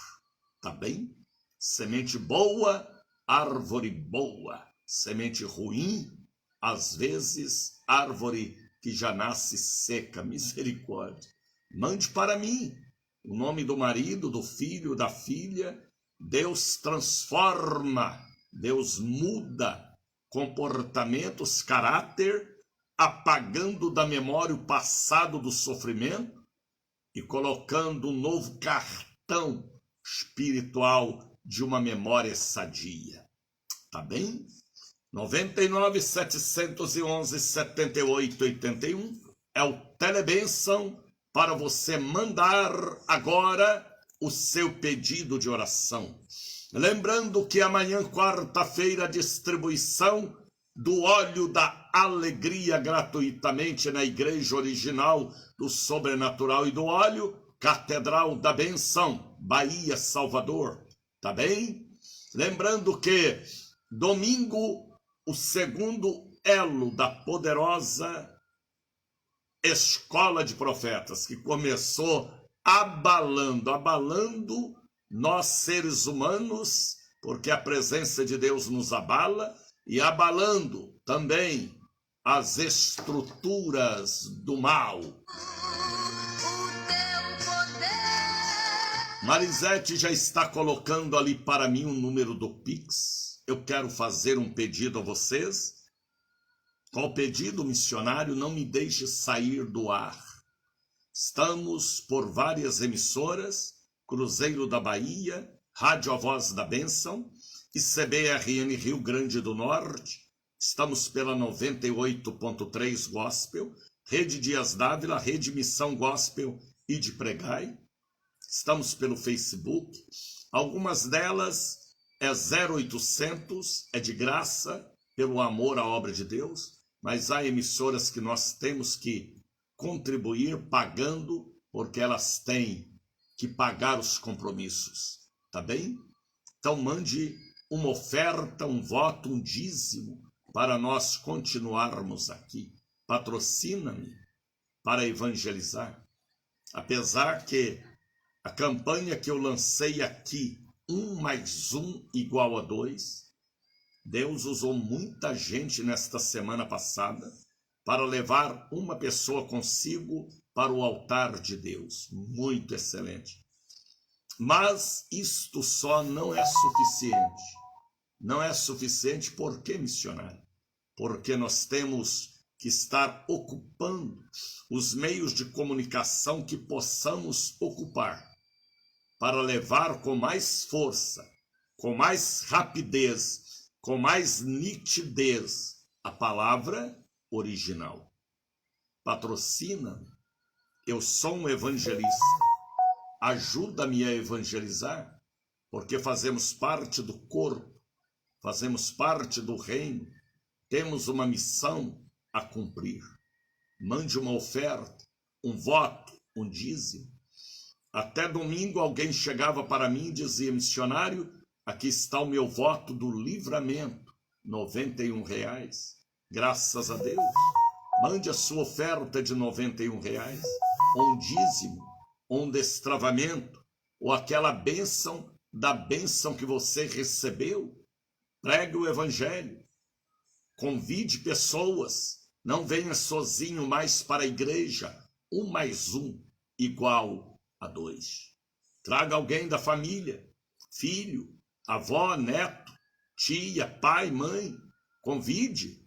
Tá bem? Semente boa, árvore boa. Semente ruim, às vezes, árvore que já nasce seca. Misericórdia. Mande para mim o nome do marido, do filho, da filha. Deus transforma, Deus muda comportamentos, caráter, apagando da memória o passado do sofrimento e colocando um novo cartão espiritual de uma memória sadia. Tá bem? 99 711 78 81 é o Telebênção para você mandar agora o seu pedido de oração. Lembrando que amanhã, quarta-feira, a distribuição do óleo da alegria gratuitamente na igreja original do Sobrenatural e do Óleo, Catedral da Benção, Bahia, Salvador. Tá bem? Lembrando que domingo, o segundo elo da poderosa Escola de Profetas, que começou abalando nós seres humanos, porque a presença de Deus nos abala, e abalando também as estruturas do mal. Marisete já está colocando ali para mim o número do Pix. Eu quero fazer um pedido a vocês. Qual pedido, missionário? Não me deixe sair do ar. Estamos por várias emissoras, Cruzeiro da Bahia, Rádio A Voz da Bênção, ICBRN Rio Grande do Norte, Estamos pela 98.3 Gospel, Rede Dias Dávila, Rede Missão Gospel e de Pregai. Estamos pelo Facebook. Algumas delas é 0800, é de graça, pelo amor à obra de Deus, mas há emissoras que nós temos que contribuir pagando, porque elas têm que pagar os compromissos, tá bem? Então mande uma oferta, um voto, um dízimo, para nós continuarmos aqui. Patrocina-me para evangelizar. Apesar que a campanha que eu lancei aqui, 1 mais 1 igual a 2, Deus usou muita gente nesta semana passada para levar uma pessoa consigo para o altar de Deus. Muito excelente. Mas isto só não é suficiente. Não é suficiente por quê, missionário? Porque nós temos que estar ocupando os meios de comunicação que possamos ocupar para levar com mais força, com mais rapidez, com mais nitidez a palavra original. Patrocina, eu sou um evangelista, ajuda-me a evangelizar, porque fazemos parte do corpo, fazemos parte do reino, temos uma missão a cumprir. Mande uma oferta, um voto, um dízimo. Até domingo alguém chegava para mim e dizia: missionário, aqui está o meu voto do livramento, R$91. Graças a Deus. Mande a sua oferta de R$91, ou um dízimo, ou um destravamento, ou aquela bênção da bênção que você recebeu. Pregue o evangelho. Convide pessoas. Não venha sozinho mais para a igreja. 1 mais 1 igual a 2. Traga alguém da família, filho, avó, neto, tia, pai, mãe. Convide.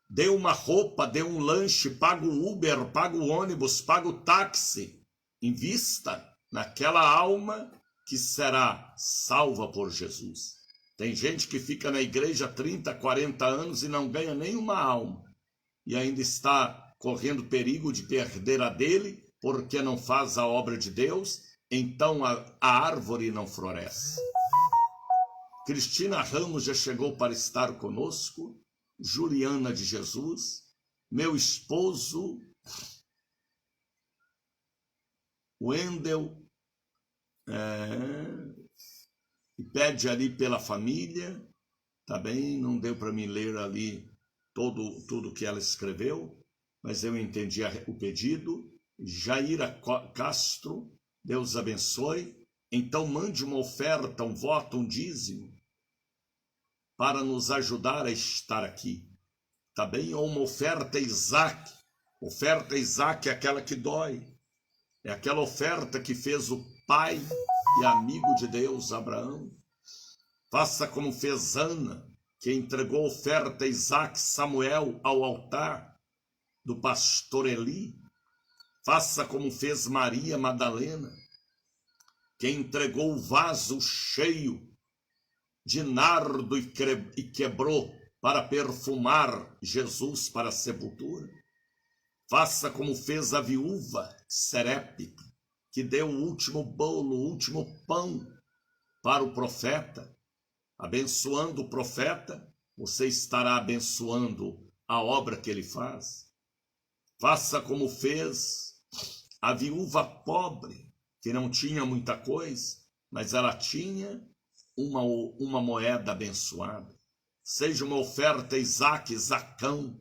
Dê uma roupa, dê um lanche, paga o Uber, paga o ônibus, paga o táxi. Invista naquela alma que será salva por Jesus. Tem gente que fica na igreja 30, 40 anos e não ganha nenhuma alma. E ainda está correndo perigo de perder a dele, porque não faz a obra de Deus, então a árvore não floresce. Cristina Ramos já chegou para estar conosco. Juliana de Jesus, meu esposo, Wendel, e pede ali pela família, tá bem? Não deu para mim ler ali tudo que ela escreveu, mas eu entendi o pedido. Jaira Castro, Deus abençoe. Então mande uma oferta, um voto, um dízimo, para nos ajudar a estar aqui, tá bem? Ou uma oferta Isaac. Oferta Isaac é aquela que dói. É aquela oferta que fez o pai e amigo de Deus, Abraão. Faça como fez Ana, que entregou oferta Isaac, Samuel ao altar do pastor Eli. Faça como fez Maria Madalena, que entregou o vaso cheio de nardo e quebrou para perfumar Jesus para a sepultura. Faça como fez a viúva seréptica, que deu o último bolo, o último pão para o profeta. Abençoando o profeta, você estará abençoando a obra que ele faz. Faça como fez a viúva pobre, que não tinha muita coisa, mas ela tinha uma moeda abençoada. Seja uma oferta Isaac, Zacão.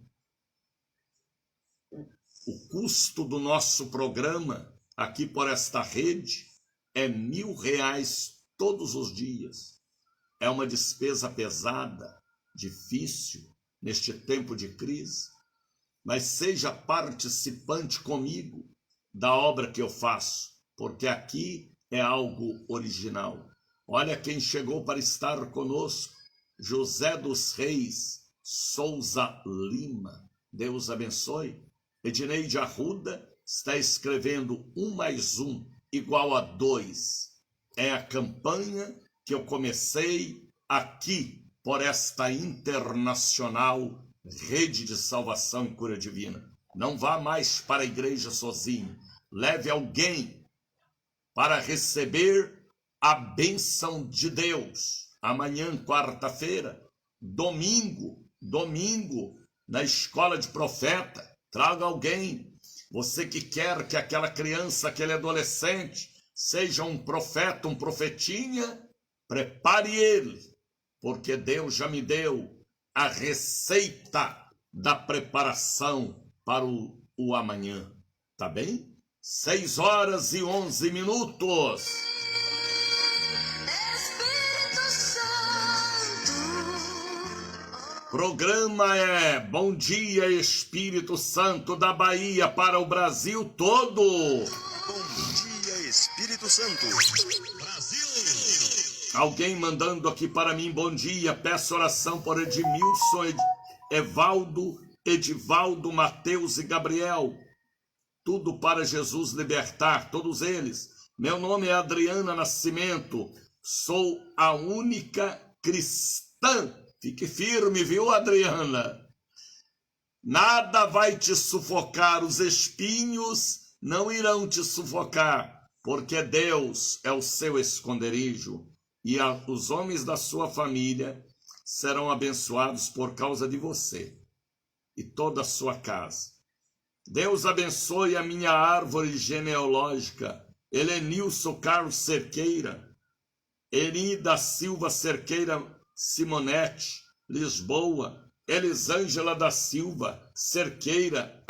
O custo do nosso programa aqui por esta rede é R$1.000 todos os dias. É uma despesa pesada, difícil, neste tempo de crise. Mas seja participante comigo da obra que eu faço, porque aqui é algo original. Olha quem chegou para estar conosco, José dos Reis Souza Lima. Deus abençoe. Edneide Arruda está escrevendo 1 mais 1 igual a 2. É a campanha que eu comecei aqui por esta internacional rede de salvação e cura divina. Não vá mais para a igreja sozinho. Leve alguém para receber a bênção de Deus. Amanhã, quarta-feira, domingo, na escola de profeta, traga alguém. Você que quer que aquela criança, aquele adolescente, seja um profeta, um profetinha, prepare ele, porque Deus já me deu a receita da preparação para o amanhã. Tá bem? 6h11. Programa é Bom Dia Espírito Santo da Bahia para o Brasil todo. Bom dia, Espírito Santo. Brasil. Alguém mandando aqui para mim, bom dia. Peço oração por Edmilson, Evaldo, Edivaldo, Mateus e Gabriel. Tudo para Jesus libertar, todos eles. Meu nome é Adriana Nascimento. Sou a única cristã. Fique firme, viu, Adriana? Nada vai te sufocar, os espinhos não irão te sufocar, porque Deus é o seu esconderijo e os homens da sua família serão abençoados por causa de você e toda a sua casa. Deus abençoe a minha árvore genealógica, Helenilson Carlos Cerqueira, Eri da Silva Cerqueira Simonete, Lisboa, Elisângela da Silva Cerqueira,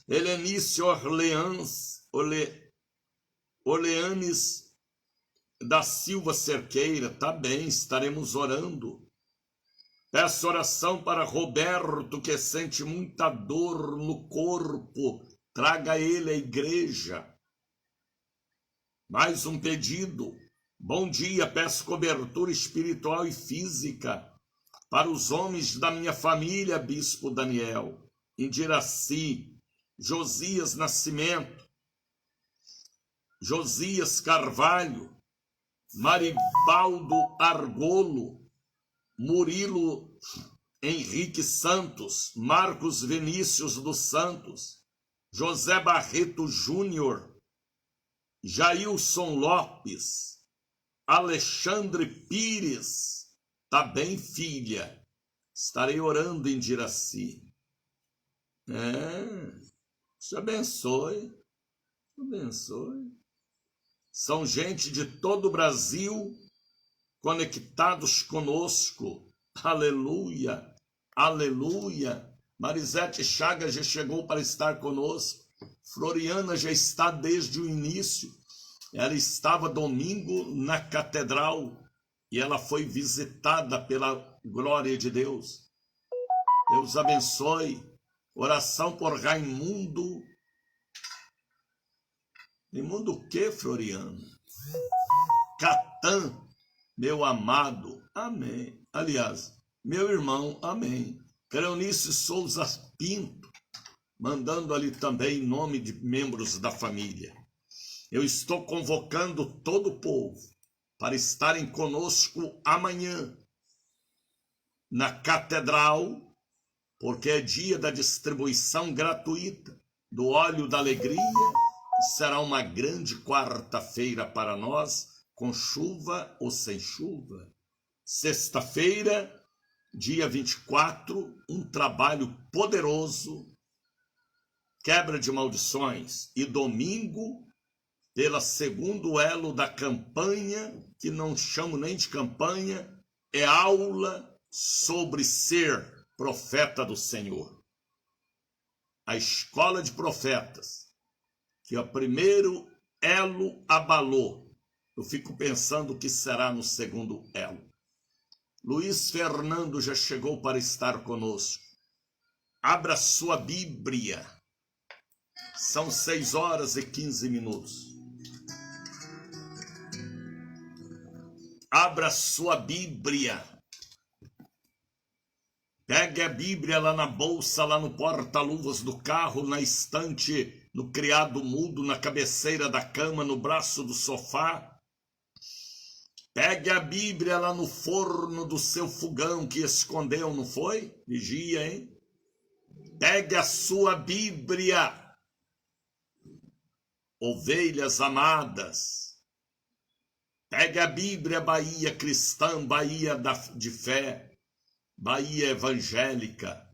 Helenice Orleanes da Silva Cerqueira. Tá bem, estaremos orando. Peço oração para Roberto, que sente muita dor no corpo. Traga ele à igreja. Mais um pedido. Bom dia, peço cobertura espiritual e física para os homens da minha família, Bispo Daniel, Indiraci, Josias Nascimento, Josias Carvalho, Maribaldo Argolo, Murilo Henrique Santos, Marcos Vinícius dos Santos, José Barreto Júnior, Jailson Lopes, Alexandre Pires. Tá bem, filha? Estarei orando em Diraci. Deus abençoe. Abençoe. São gente de todo o Brasil conectados conosco. Aleluia. Aleluia. Marisete Chagas já chegou para estar conosco. Floriana já está desde o início. Ela estava domingo na catedral e ela foi visitada pela glória de Deus. Deus abençoe. Oração por Raimundo. Raimundo o quê, Floriano? Catan, meu amado. Amém. Aliás, meu irmão, amém. Cleonice Souza Pinto, mandando ali também em nome de membros da família. Eu estou convocando todo o povo para estarem conosco amanhã na catedral, porque é dia da distribuição gratuita do óleo da alegria. Será uma grande quarta-feira para nós, com chuva ou sem chuva. Sexta-feira, dia 24, um trabalho poderoso, quebra de maldições. E domingo, pela segundo elo da campanha, que não chamo nem de campanha, é aula sobre ser profeta do Senhor. A escola de profetas, que o primeiro elo abalou. Eu fico pensando o que será no segundo elo. Luiz Fernando já chegou para estar conosco. Abra sua Bíblia. São 6h15. Abra sua Bíblia. Pegue a Bíblia lá na bolsa, lá no porta-luvas do carro, na estante, no criado mudo, na cabeceira da cama, no braço do sofá. Pegue a Bíblia lá no forno do seu fogão que escondeu, não foi? Vigia, hein? Pegue a sua Bíblia. Ovelhas amadas. Pegue a Bíblia, Bahia cristã, Bahia de fé, Bahia evangélica,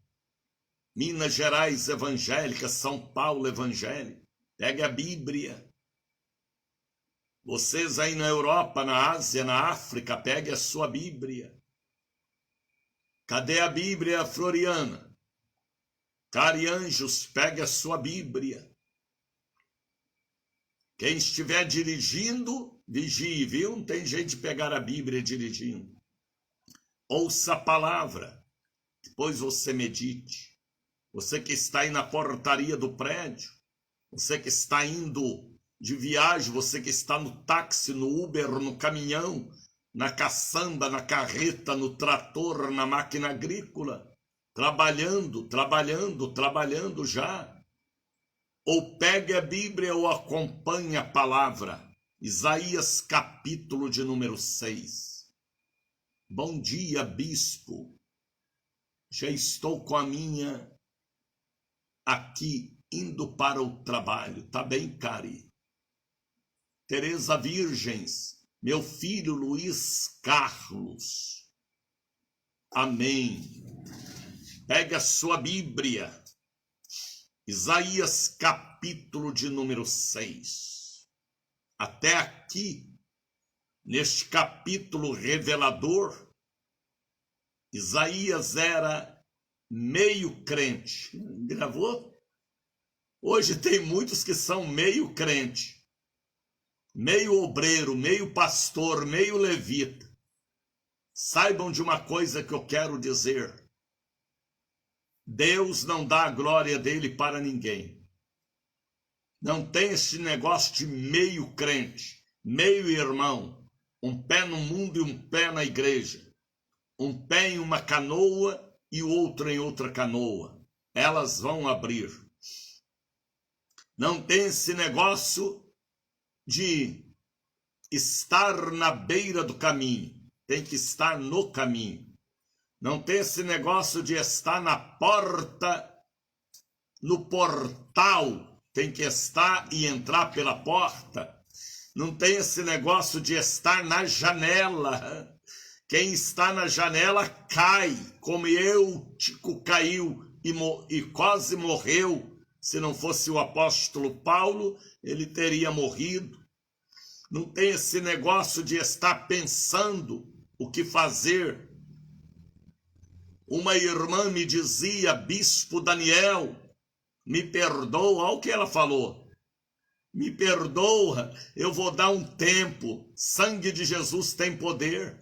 Minas Gerais evangélica, São Paulo evangélica. Pegue a Bíblia. Vocês aí na Europa, na Ásia, na África, pegue a sua Bíblia. Cadê a Bíblia, Floriana? Carianjos, pegue a sua Bíblia. Quem estiver dirigindo, vigie, viu? Não tem jeito de pegar a Bíblia dirigindo. Ouça a palavra, depois você medite. Você que está aí na portaria do prédio, você que está indo de viagem, você que está no táxi, no Uber, no caminhão, na caçamba, na carreta, no trator, na máquina agrícola, trabalhando já. Ou pegue a Bíblia ou acompanhe a palavra. Isaías capítulo de número 6. Bom dia, bispo. Já estou com a minha aqui indo para o trabalho. Tá bem, Cari? Tereza Virgens, meu filho Luiz Carlos. Amém. Pegue a sua Bíblia. Isaías capítulo de número 6. Até aqui, neste capítulo revelador, Isaías era meio crente. Gravou? Hoje tem muitos que são meio crente, meio obreiro, meio pastor, meio levita. Saibam de uma coisa que eu quero dizer. Deus não dá a glória dele para ninguém. Não tem esse negócio de meio crente, meio irmão, um pé no mundo e um pé na igreja, um pé em uma canoa e o outro em outra canoa. Elas vão abrir. Não tem esse negócio de estar na beira do caminho. Tem que estar no caminho. Não tem esse negócio de estar na porta, no portal. Tem que estar e entrar pela porta. Não tem esse negócio de estar na janela. Quem está na janela cai, como Eutico caiu e quase morreu. Se não fosse o apóstolo Paulo, ele teria morrido. Não tem esse negócio de estar pensando o que fazer. Uma irmã me dizia, bispo Daniel, me perdoa, olha o que ela falou. Me perdoa, eu vou dar um tempo. Sangue de Jesus tem poder.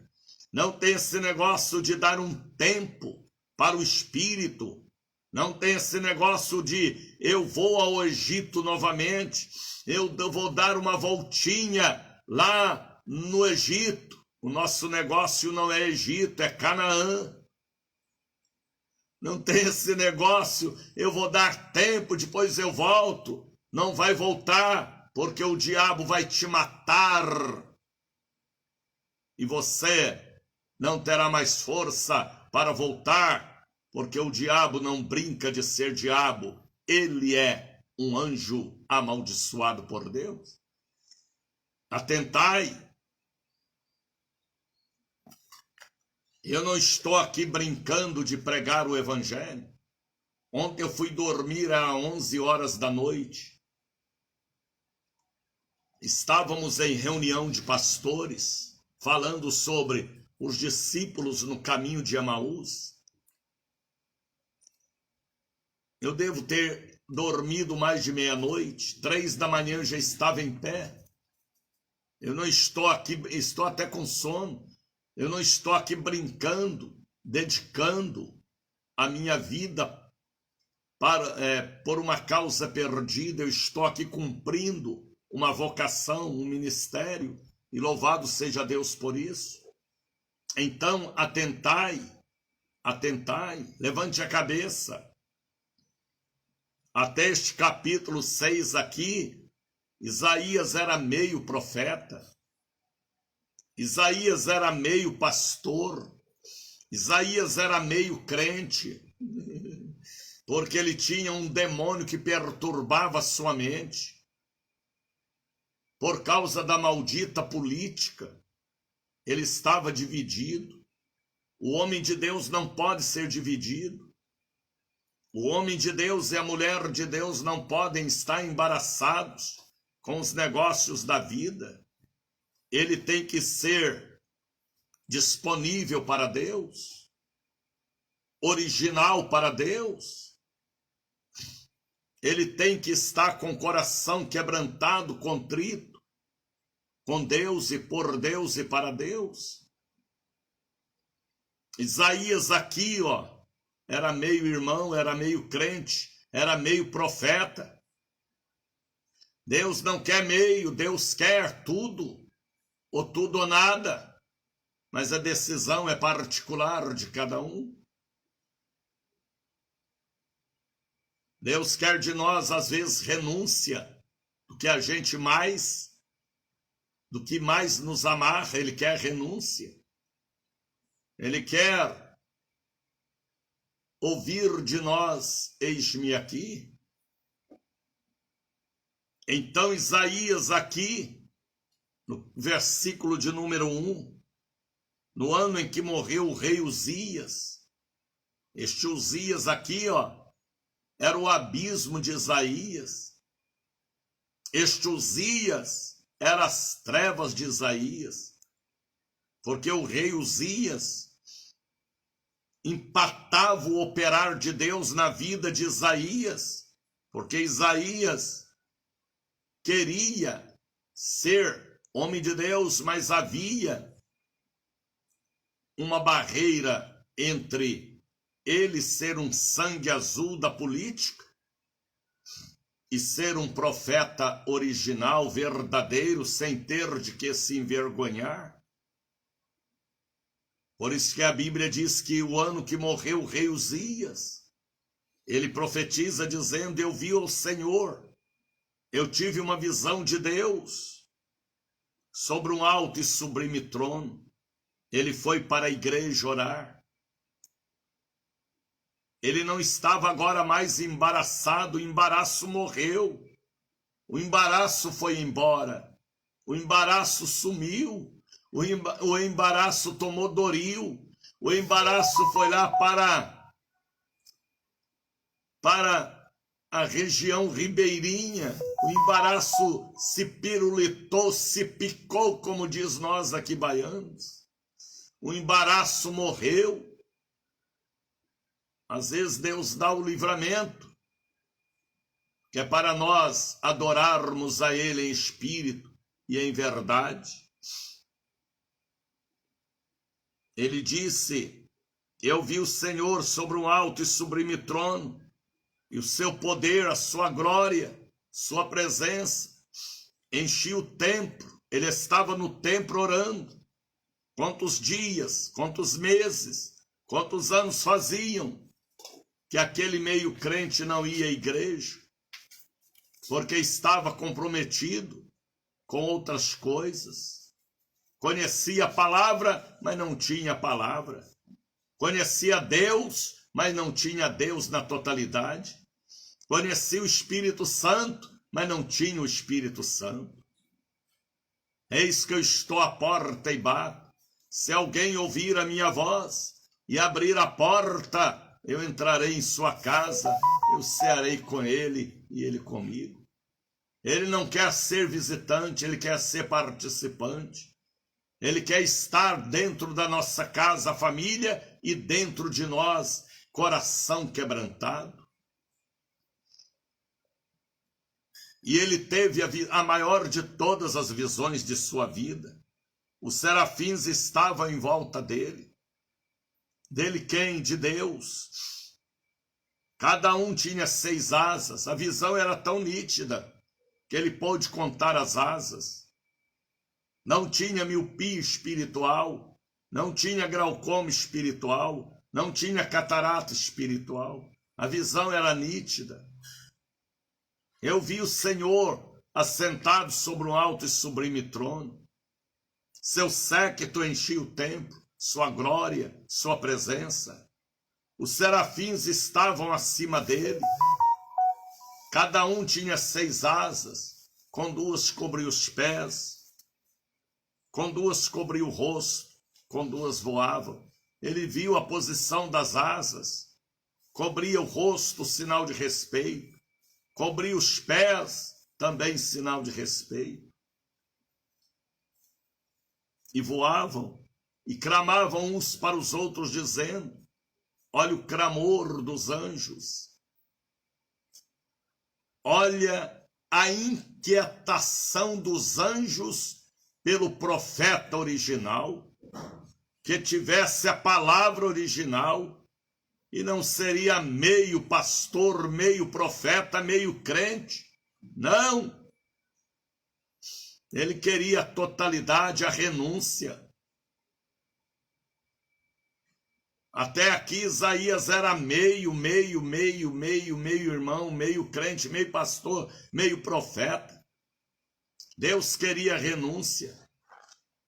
Não tem esse negócio de dar um tempo para o Espírito. Não tem esse negócio de eu vou ao Egito novamente. Eu vou dar uma voltinha lá no Egito. O nosso negócio não é Egito, é Canaã. Não tem esse negócio, eu vou dar tempo, depois eu volto. Não vai voltar, porque o diabo vai te matar. E você não terá mais força para voltar, porque o diabo não brinca de ser diabo. Ele é um anjo amaldiçoado por Deus. Atentai. Eu não estou aqui brincando de pregar o evangelho. Ontem eu fui dormir às 11 horas da noite. Estávamos em reunião de pastores, falando sobre os discípulos no caminho de Emaús. Eu devo ter dormido mais de meia-noite, 3 da manhã já estava em pé. Eu não estou aqui, estou até com sono. Eu não estou aqui brincando, dedicando a minha vida por uma causa perdida. Eu estou aqui cumprindo uma vocação, um ministério, e louvado seja Deus por isso. Então, atentai, levante a cabeça. Até este capítulo 6 aqui, Isaías era meio profeta. Isaías era meio pastor, Isaías era meio crente, porque ele tinha um demônio que perturbava sua mente. Por causa da maldita política, ele estava dividido. O homem de Deus não pode ser dividido. O homem de Deus e a mulher de Deus não podem estar embaraçados com os negócios da vida. Ele tem que ser disponível para Deus, original para Deus. Ele tem que estar com o coração quebrantado, contrito, com Deus e por Deus e para Deus. Isaías aqui, era meio irmão, era meio crente, era meio profeta. Deus não quer meio, Deus quer tudo, ou tudo ou nada, mas a decisão é particular de cada um. Deus quer de nós, às vezes, renúncia do que a gente mais, do que mais nos amarra, Ele quer renúncia. Ele quer ouvir de nós, eis-me aqui. Então Isaías aqui, no versículo de número 1, no ano em que morreu o rei Uzias, este Uzias aqui, era o abismo de Isaías. Este Uzias era as trevas de Isaías, porque o rei Uzias empatava o operar de Deus na vida de Isaías, porque Isaías queria ser homem de Deus, mas havia uma barreira entre ele ser um sangue azul da política e ser um profeta original, verdadeiro, sem ter de que se envergonhar. Por isso que a Bíblia diz que o ano que morreu o rei Uzias, ele profetiza dizendo: eu vi o Senhor, eu tive uma visão de Deus sobre um alto e sublime trono. Ele foi para a igreja orar. Ele não estava agora mais embaraçado, o embaraço morreu. O embaraço foi embora. O embaraço sumiu. O embaraço tomou Doril. O embaraço foi lá para a região ribeirinha. O embaraço se pirulitou, se picou, como diz nós aqui baianos. O embaraço morreu. Às vezes Deus dá o livramento, que é para nós adorarmos a Ele em espírito e em verdade. Ele disse: eu vi o Senhor sobre um alto e sublime trono, e o seu poder, a sua glória, sua presença, enchia o templo. Ele estava no templo orando. Quantos dias, quantos meses, quantos anos faziam que aquele meio crente não ia à igreja, porque estava comprometido com outras coisas. Conhecia a palavra, mas não tinha a palavra. Conhecia Deus, mas não tinha Deus na totalidade. Conhecia o Espírito Santo, mas não tinha o Espírito Santo. Eis que eu estou à porta e bato. Se alguém ouvir a minha voz e abrir a porta, eu entrarei em sua casa, eu cearei com ele e ele comigo. Ele não quer ser visitante, ele quer ser participante. Ele quer estar dentro da nossa casa, família, e dentro de nós, coração quebrantado. E ele teve a maior de todas as visões de sua vida. Os serafins estavam em volta dele. Dele quem? De Deus. Cada um tinha 6 asas. A visão era tão nítida que ele pôde contar as asas. Não tinha miopia espiritual, não tinha glaucoma espiritual, não tinha catarata espiritual. A visão era nítida. Eu vi o Senhor assentado sobre um alto e sublime trono. Seu séquito enchia o templo, sua glória, sua presença. Os serafins estavam acima dele. Cada um tinha 6 asas, com 2 cobria os pés, com 2 cobria o rosto, com 2 voavam. Ele viu a posição das asas, cobria o rosto, sinal de respeito, cobria os pés, também sinal de respeito. E voavam e clamavam uns para os outros, dizendo: olha o clamor dos anjos, olha a inquietação dos anjos pelo profeta original, que tivesse a palavra original e não seria meio pastor, meio profeta, meio crente. Não! Ele queria a totalidade, a renúncia. Até aqui Isaías era meio irmão, meio crente, meio pastor, meio profeta. Deus queria renúncia.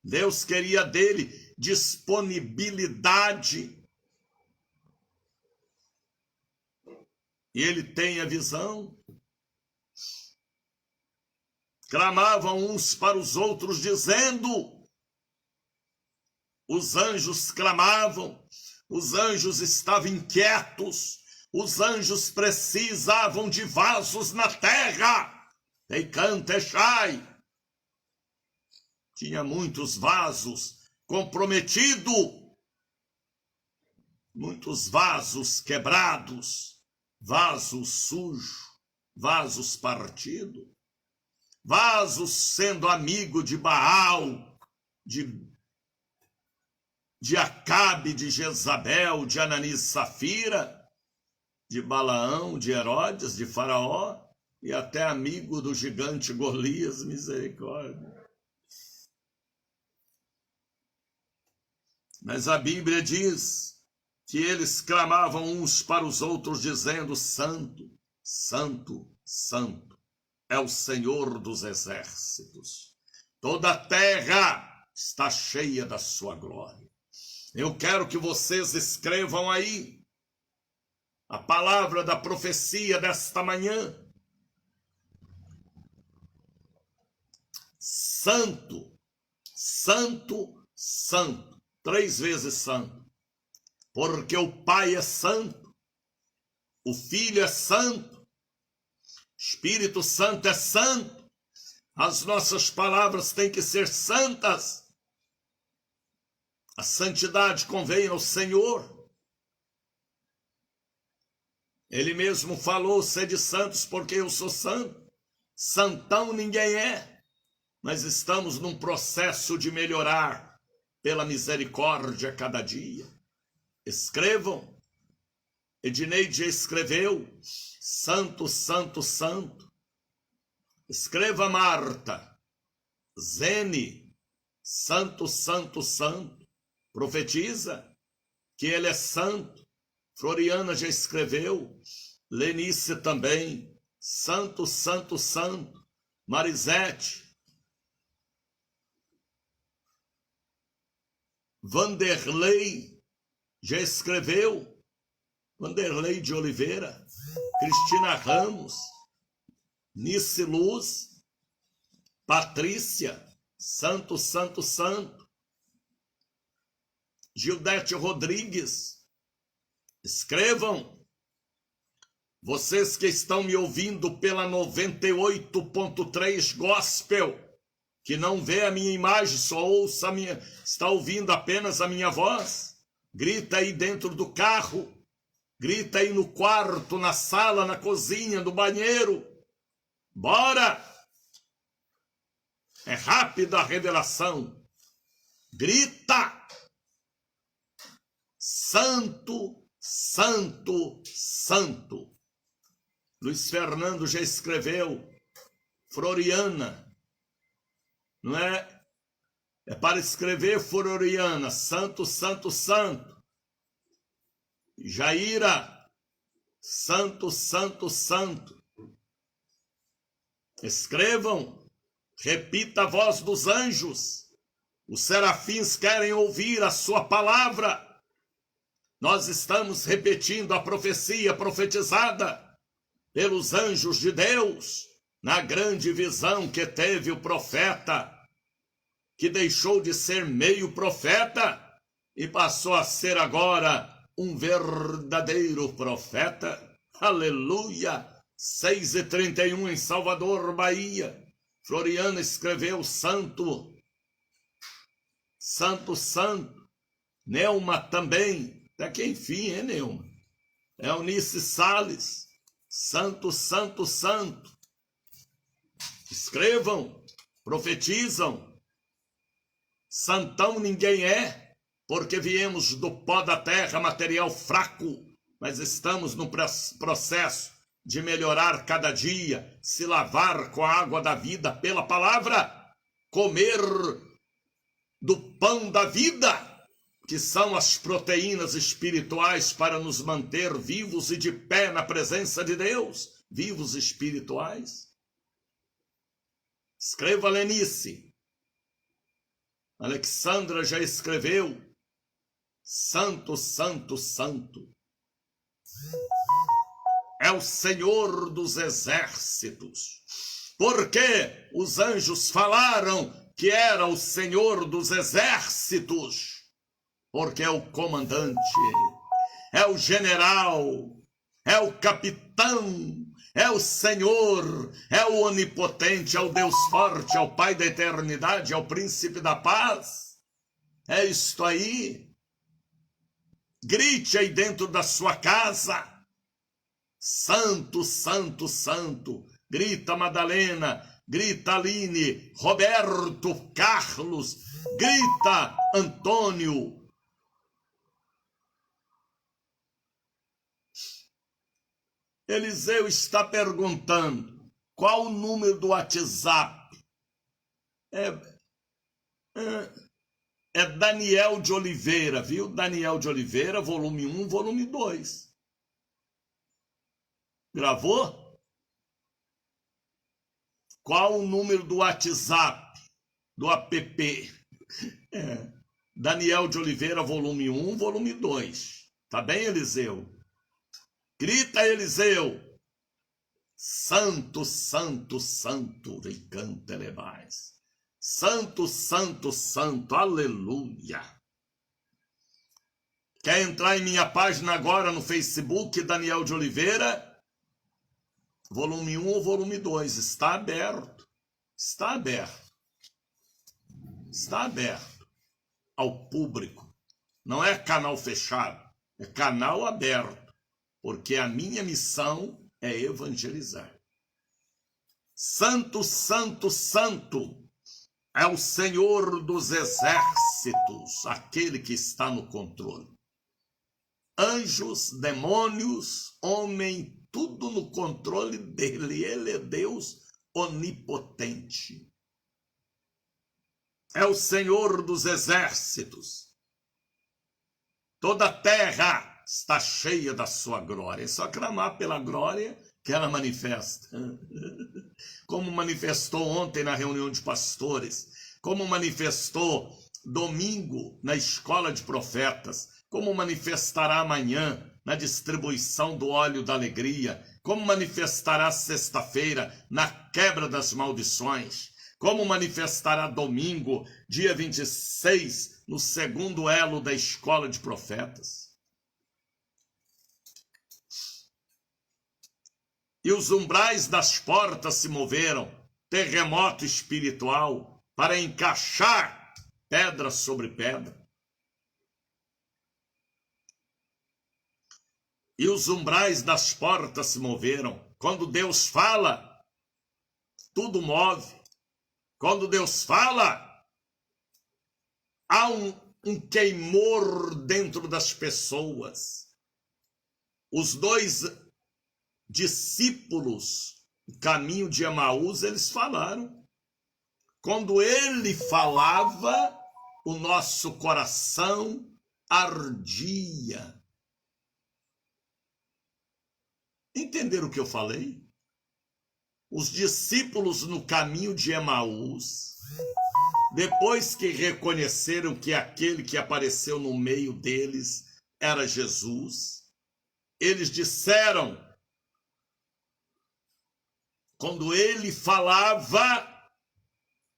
Deus queria dele disponibilidade. E ele tem a visão. Clamavam uns para os outros, dizendo, os anjos clamavam, os anjos estavam inquietos, os anjos precisavam de vasos na terra. Teicantechai. Tinha muitos vasos comprometidos, muitos vasos quebrados, vasos sujos, vasos partidos, vasos sendo amigo de Baal, de Acabe, de Jezabel, de Ananias e Safira, de Balaão, de Herodes, de Faraó, e até amigo do gigante Golias. Misericórdia. Mas a Bíblia diz que eles clamavam uns para os outros, dizendo: Santo, Santo, Santo é o Senhor dos exércitos. Toda a terra está cheia da sua glória. Eu quero que vocês escrevam aí a palavra da profecia desta manhã. Santo, Santo, Santo. 3 vezes santo. Porque o Pai é santo, o Filho é santo, o Espírito Santo é santo. As nossas palavras têm que ser santas. A santidade convém ao Senhor. Ele mesmo falou: sede santos porque eu sou santo. Santão ninguém é, mas estamos num processo de melhorar pela misericórdia a cada dia. Escrevam. Edneide escreveu: Santo, Santo, Santo. Escreva, Marta. Zene, Santo, Santo, Santo. Profetiza que ele é santo. Floriana já escreveu. Lenice também. Santo, Santo, Santo. Marisete. Vanderlei já escreveu. Vanderlei de Oliveira. Cristina Ramos. Nice Luz. Patrícia. Santo, Santo, Santo. Gildete Rodrigues. Escrevam. Vocês que estão me ouvindo pela 98.3 Gospel, que não vê a minha imagem, só ouça a minha, está ouvindo apenas a minha voz, grita aí dentro do carro, grita aí no quarto, na sala, na cozinha, no banheiro. Bora! É rápida a revelação. Grita! Santo, Santo, Santo. Luiz Fernando já escreveu. Floriana. Não é? É para escrever, Floriana. Santo, Santo, Santo. Jaira. Santo, Santo, Santo. Escrevam. Repita a voz dos anjos. Os serafins querem ouvir a sua palavra. Nós estamos repetindo a profecia profetizada pelos anjos de Deus na grande visão que teve o profeta, que deixou de ser meio profeta e passou a ser agora um verdadeiro profeta. Aleluia! 6h31 em Salvador, Bahia. Floriana escreveu santo, santo, santo. Neuma também. Até que enfim, é Neuma. Eunice Salles. Santo, santo, santo. Escrevam, profetizam. Santão ninguém é, porque viemos do pó da terra, material fraco, mas estamos no processo de melhorar cada dia, se lavar com a água da vida pela palavra, comer do pão da vida, que são as proteínas espirituais para nos manter vivos e de pé na presença de Deus, vivos espirituais. Escreva, Lenice. Alexandra já escreveu. Santo, santo, santo. É o Senhor dos exércitos. Porque os anjos falaram que era o Senhor dos exércitos? Porque é o comandante, é o general, é o capitão, é o Senhor, é o onipotente, é o Deus forte, é o Pai da eternidade, é o príncipe da paz. É isto aí. Grite aí dentro da sua casa. Santo, santo, santo. Grita Madalena, grita Aline, Roberto, Carlos, grita Antônio. Eliseu está perguntando qual o número do WhatsApp. É Daniel de Oliveira, viu? Daniel de Oliveira, volume 1, volume 2. Gravou? Qual o número do WhatsApp, do app? Daniel de Oliveira, volume 1, volume 2. Tá bem, Eliseu? Grita, Eliseu. Santo, santo, santo, recanta elevais. Santo, santo, santo, aleluia. Quer entrar em minha página agora no Facebook, Daniel de Oliveira? Volume 1 ou volume 2, está aberto. Está aberto. Está aberto ao público. Não é canal fechado, é canal aberto. Porque a minha missão é evangelizar. Santo, santo, santo é o Senhor dos exércitos, aquele que está no controle. Anjos, demônios, homem, tudo no controle dele. Ele é Deus onipotente. É o Senhor dos exércitos. Toda a terra está cheia da sua glória. É só clamar pela glória que ela manifesta. Como manifestou ontem na reunião de pastores, como manifestou domingo na escola de profetas, como manifestará amanhã na distribuição do óleo da alegria, como manifestará sexta-feira na quebra das maldições, como manifestará domingo, dia 26, no segundo elo da escola de profetas. E os umbrais das portas se moveram, terremoto espiritual, para encaixar pedra sobre pedra. E os umbrais das portas se moveram. Quando Deus fala, tudo move. Quando Deus fala, há um queimor dentro das pessoas. Os dois discípulos, o caminho de Emaús, eles falaram. Quando ele falava, o nosso coração ardia. Entenderam o que eu falei? Os discípulos no caminho de Emaús, Depois que reconheceram que aquele que apareceu no meio deles era Jesus, eles disseram, quando ele falava,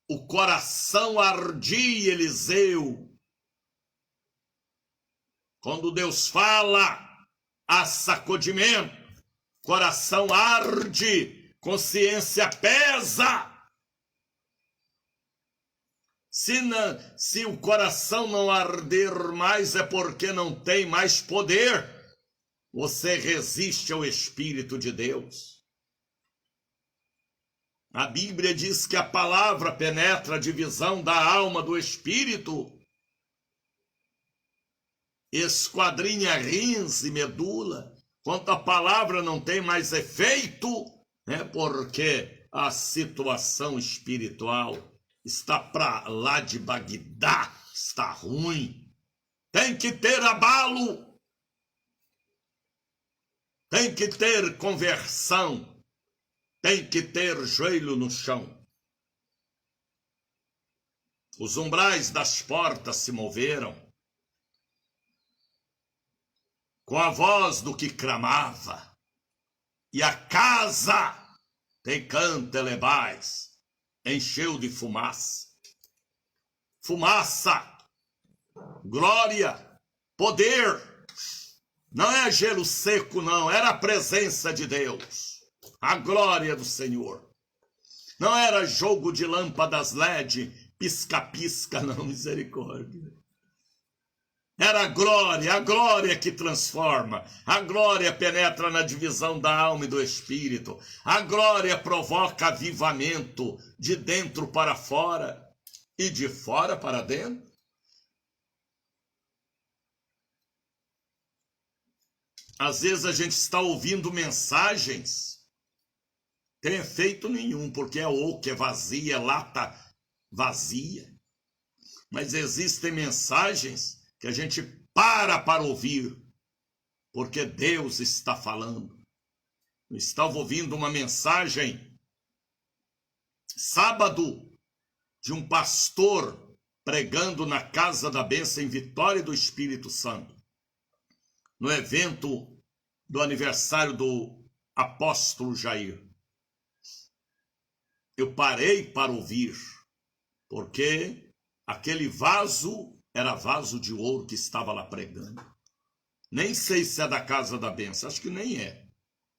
o coração ardia, Eliseu. Quando Deus fala, há sacudimento, coração arde, consciência pesa. Se o coração não arder mais, é porque não tem mais poder. Você resiste ao Espírito de Deus. A Bíblia diz que a palavra penetra a divisão da alma do Espírito, esquadrinha rins e medula. Quando a palavra não tem mais efeito, é porque a situação espiritual está para lá de Bagdá, está ruim. Tem que ter abalo. Tem que ter conversão. Tem que ter joelho no chão. Os umbrais das portas se moveram com a voz do que clamava. E a casa tem cantelebais encheu de fumaça. Fumaça, glória, poder. Não é gelo seco, não. Era a presença de Deus. A glória do Senhor. Não era jogo de lâmpadas LED, pisca-pisca, não, misericórdia. Era a glória que transforma. A glória penetra na divisão da alma e do espírito. A glória provoca avivamento de dentro para fora e de fora para dentro. Às vezes a gente está ouvindo mensagens, tem efeito nenhum, porque é oco, é vazia, é lata vazia. Mas existem mensagens que a gente para ouvir, porque Deus está falando. Eu estava ouvindo uma mensagem sábado de um pastor pregando na Casa da Bênção em Vitória do Espírito Santo, no evento do aniversário do apóstolo Jair. Eu parei para ouvir, porque aquele vaso era vaso de ouro que estava lá pregando. Nem sei se é da Casa da Bênção, acho que nem é.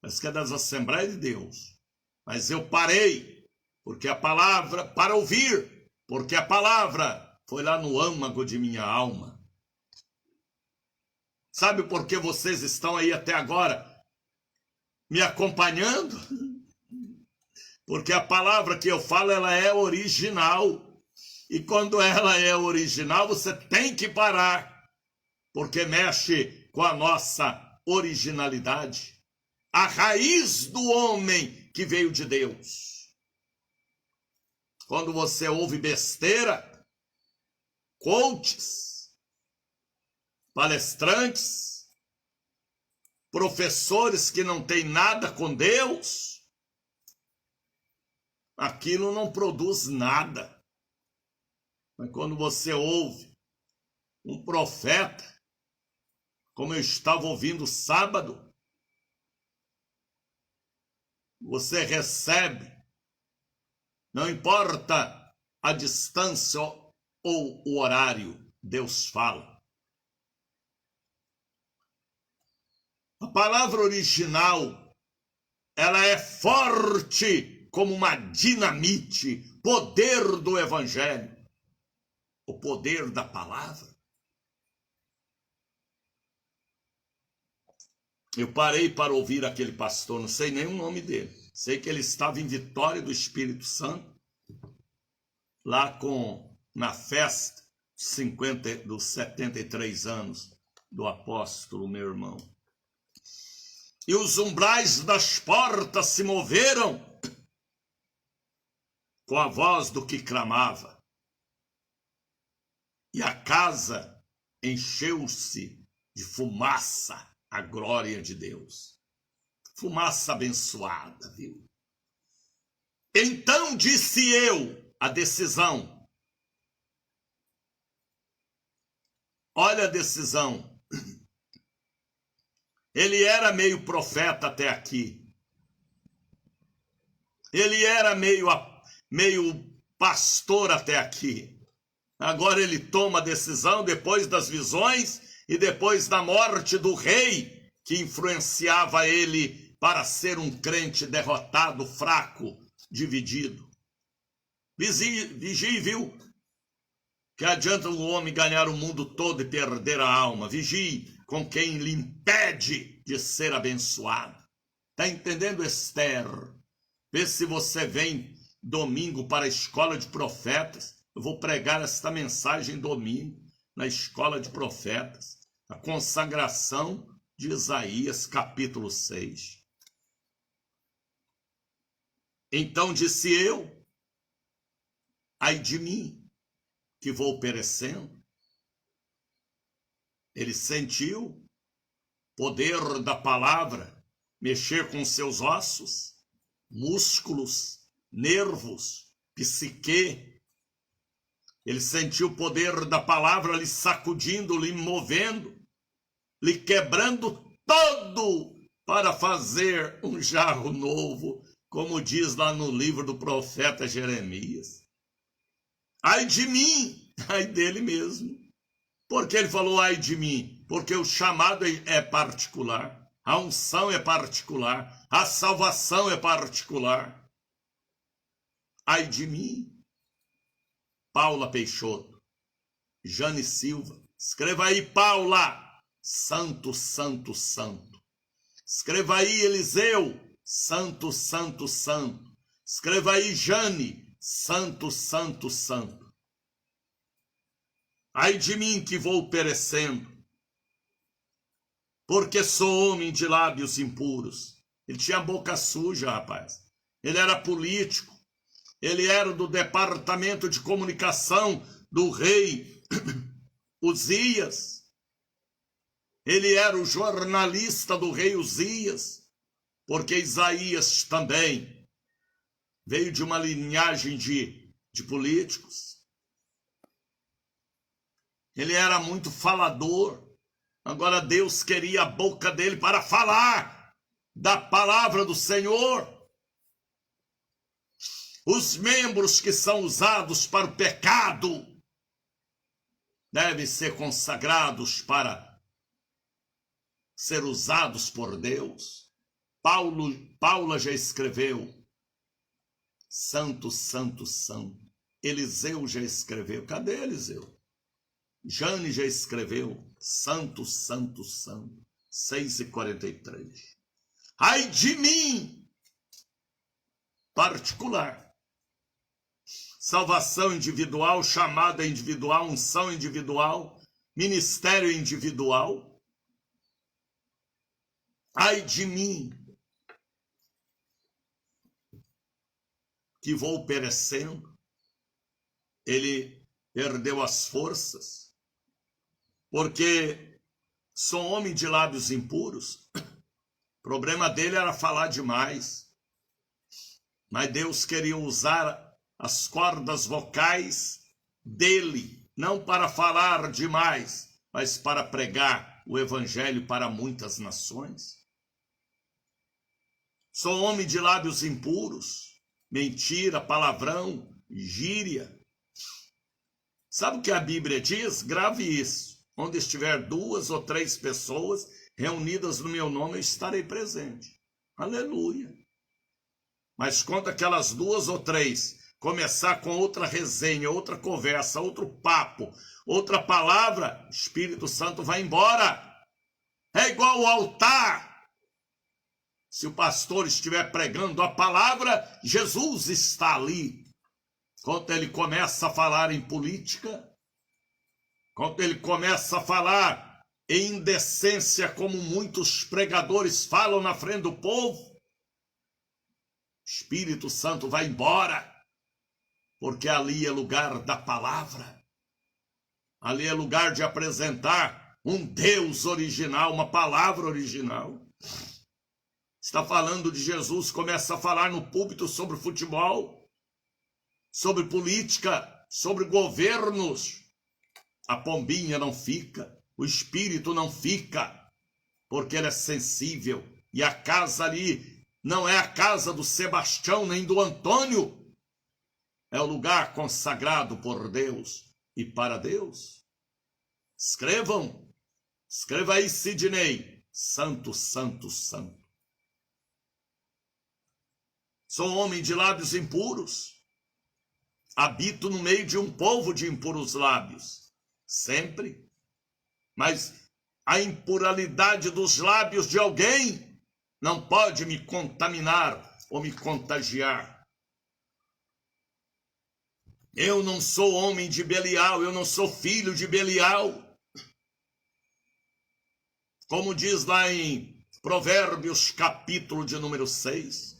Acho que é das Assembleias de Deus. Mas eu parei, porque a palavra, para ouvir, porque a palavra foi lá no âmago de minha alma. Sabe por que vocês estão aí até agora me acompanhando? Porque a palavra que eu falo, ela é original. E quando ela é original, você tem que parar, porque mexe com a nossa originalidade. A raiz do homem que veio de Deus. Quando você ouve besteira, coaches, palestrantes, professores que não têm nada com Deus, aquilo não produz nada. Mas quando você ouve um profeta, como eu estava ouvindo sábado, você recebe, não importa a distância ou o horário, Deus fala. A palavra original, ela é forte como uma dinamite, poder do evangelho. O poder da palavra. Eu parei para ouvir aquele pastor, não sei nem o nome dele. Sei que ele estava em Vitória do Espírito Santo, lá na festa dos 73 anos do apóstolo, meu irmão. E os umbrais das portas se moveram com a voz do que clamava. E a casa encheu-se de fumaça, a glória de Deus. Fumaça abençoada, viu? Então disse eu, a decisão. olha a decisão. Ele era meio profeta até aqui. Ele era meio pastor até aqui. Agora ele toma a decisão depois das visões e depois da morte do rei que influenciava ele para ser um crente derrotado, fraco, dividido. Vigie, viu? Que adianta o homem ganhar o mundo todo e perder a alma. Vigie com quem lhe impede de ser abençoado. Está entendendo, Esther? Vê se você vem domingo para a escola de profetas. Eu vou pregar esta mensagem domingo na escola de profetas. A consagração de Isaías, capítulo 6. Então disse eu, ai de mim, que vou perecendo. Ele sentiu poder da palavra mexer com seus ossos, músculos, nervos, psique. Ele sentiu o poder da palavra lhe sacudindo, lhe movendo, lhe quebrando todo para fazer um jarro novo, como diz lá no livro do profeta Jeremias. Ai de mim, ai dele mesmo. Por que ele falou ai de mim? Porque o chamado é particular, a unção é particular, a salvação é particular. Ai de mim. Paula Peixoto, Jane Silva, escreva aí, Paula, santo, santo, santo. Escreva aí, Eliseu, santo, santo, santo. Escreva aí, Jane, santo, santo, santo. Ai de mim que vou perecendo, porque sou homem de lábios impuros. Ele tinha boca suja, rapaz. Ele era político. Ele era do departamento de comunicação do rei Uzias. Ele era o jornalista do rei Uzias, porque Isaías também veio de uma linhagem de políticos. Ele era muito falador. Agora Deus queria a boca dele para falar da palavra do Senhor. Os membros que são usados para o pecado devem ser consagrados para ser usados por Deus. Paula já escreveu, santo, santo, santo. Eliseu já escreveu. Cadê Eliseu? Jane já escreveu, santo, santo, santo. 6:43. Ai de mim, particular. Salvação individual, chamada individual, unção individual, ministério individual. Ai de mim, que vou perecendo. Ele perdeu as forças, porque sou homem de lábios impuros. O problema dele era falar demais. Mas Deus queria usar as cordas vocais dele, não para falar demais, mas para pregar o evangelho para muitas nações. Sou homem de lábios impuros, mentira, palavrão, gíria. Sabe o que a Bíblia diz? Grave isso. Onde estiver 2 ou 3 pessoas reunidas no meu nome, eu estarei presente. Aleluia. Mas quando aquelas 2 ou 3 começar com outra resenha, outra conversa, outro papo, outra palavra, o Espírito Santo vai embora. É igual o altar. Se o pastor estiver pregando a palavra, Jesus está ali. Quando ele começa a falar em política, quando ele começa a falar em indecência, como muitos pregadores falam na frente do povo, o Espírito Santo vai embora. Porque ali é lugar da palavra. Ali é lugar de apresentar um Deus original, uma palavra original. Está falando de Jesus, começa a falar no púlpito sobre futebol, sobre política, sobre governos, A pombinha não fica, o espírito não fica, porque ele é sensível. E a casa ali não é a casa do Sebastião nem do Antônio. É o lugar consagrado por Deus e para Deus. Escrevam. Escreva aí, Sidney. Santo, santo, santo. Sou homem de lábios impuros. Habito no meio de um povo de impuros lábios. Sempre. Mas a impuralidade dos lábios de alguém não pode me contaminar ou me contagiar. Eu não sou homem de Belial, eu não sou filho de Belial. Como diz lá em Provérbios, capítulo de número 6.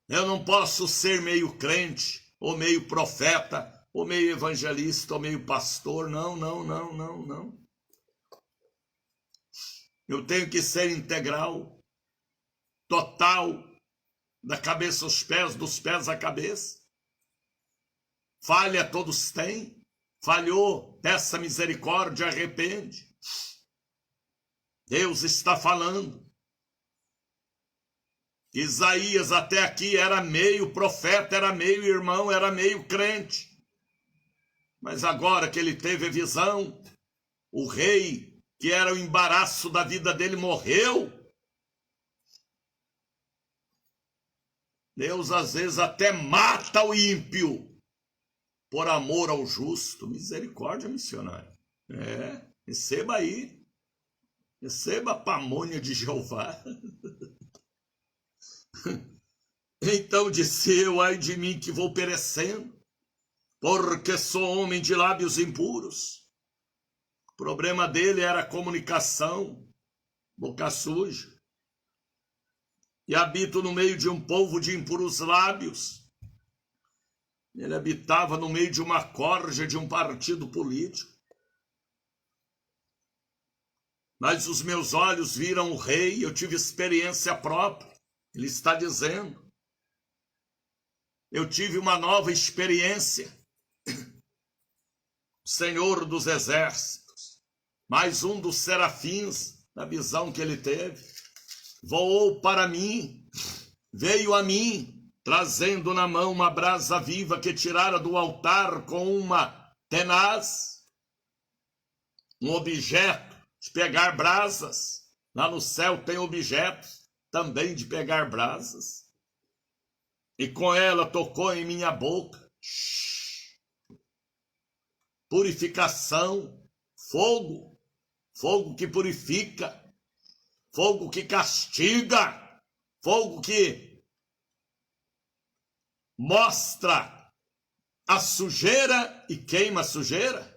Eu não posso ser meio crente, ou meio profeta, ou meio evangelista, ou meio pastor. Não, não, não, não, não. Eu tenho que ser integral, total, da cabeça aos pés, dos pés à cabeça. Falha todos têm. Falhou, peça misericórdia, arrepende. Deus está falando. Isaías até aqui era meio profeta, era meio irmão, era meio crente. Mas agora que ele teve a visão, o rei, que era o embaraço da vida dele, morreu. Deus às vezes até mata o ímpio por amor ao justo. Misericórdia, missionário. Receba aí. Receba a pamonha de Jeová. Então disse eu, ai de mim que vou perecendo, porque sou homem de lábios impuros. O problema dele era a comunicação, boca suja. E habito no meio de um povo de impuros lábios. Ele habitava no meio de uma corja de um partido político. Mas os meus olhos viram o rei, eu tive experiência própria. Ele está dizendo, eu tive uma nova experiência. O Senhor dos Exércitos, mais um dos serafins, da visão que ele teve, voou para mim, veio a mim, trazendo na mão uma brasa viva que tirara do altar com uma tenaz, um objeto de pegar brasas. Lá no céu tem objetos também de pegar brasas. E com ela tocou em minha boca. Purificação, fogo, fogo que purifica, fogo que castiga, fogo que mostra a sujeira e queima a sujeira.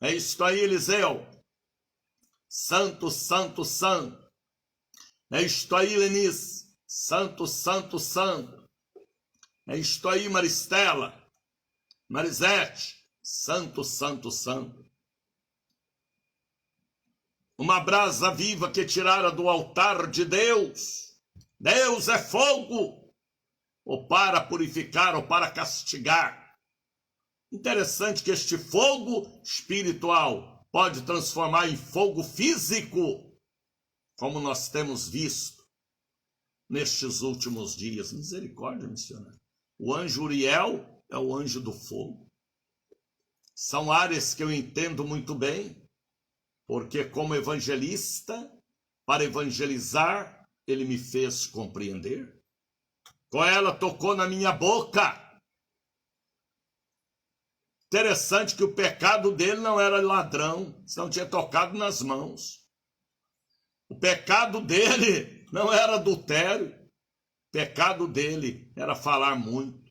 É isto aí, Eliseu. Santo, santo, santo. É isto aí, Lenice. Santo, santo, santo. É isto aí, Maristela. Marisete. Santo, santo, santo. Uma brasa viva que tirara do altar de Deus. Deus é fogo. Ou para purificar ou para castigar. Interessante que este fogo espiritual pode transformar em fogo físico, como nós temos visto nestes últimos dias. Misericórdia, missionário. O anjo Uriel é o anjo do fogo. São áreas que eu entendo muito bem, porque como evangelista, para evangelizar, ele me fez compreender. Com ela tocou na minha boca. Interessante que o pecado dele não era ladrão, senão tinha tocado nas mãos. O pecado dele não era adultério. O pecado dele era falar muito,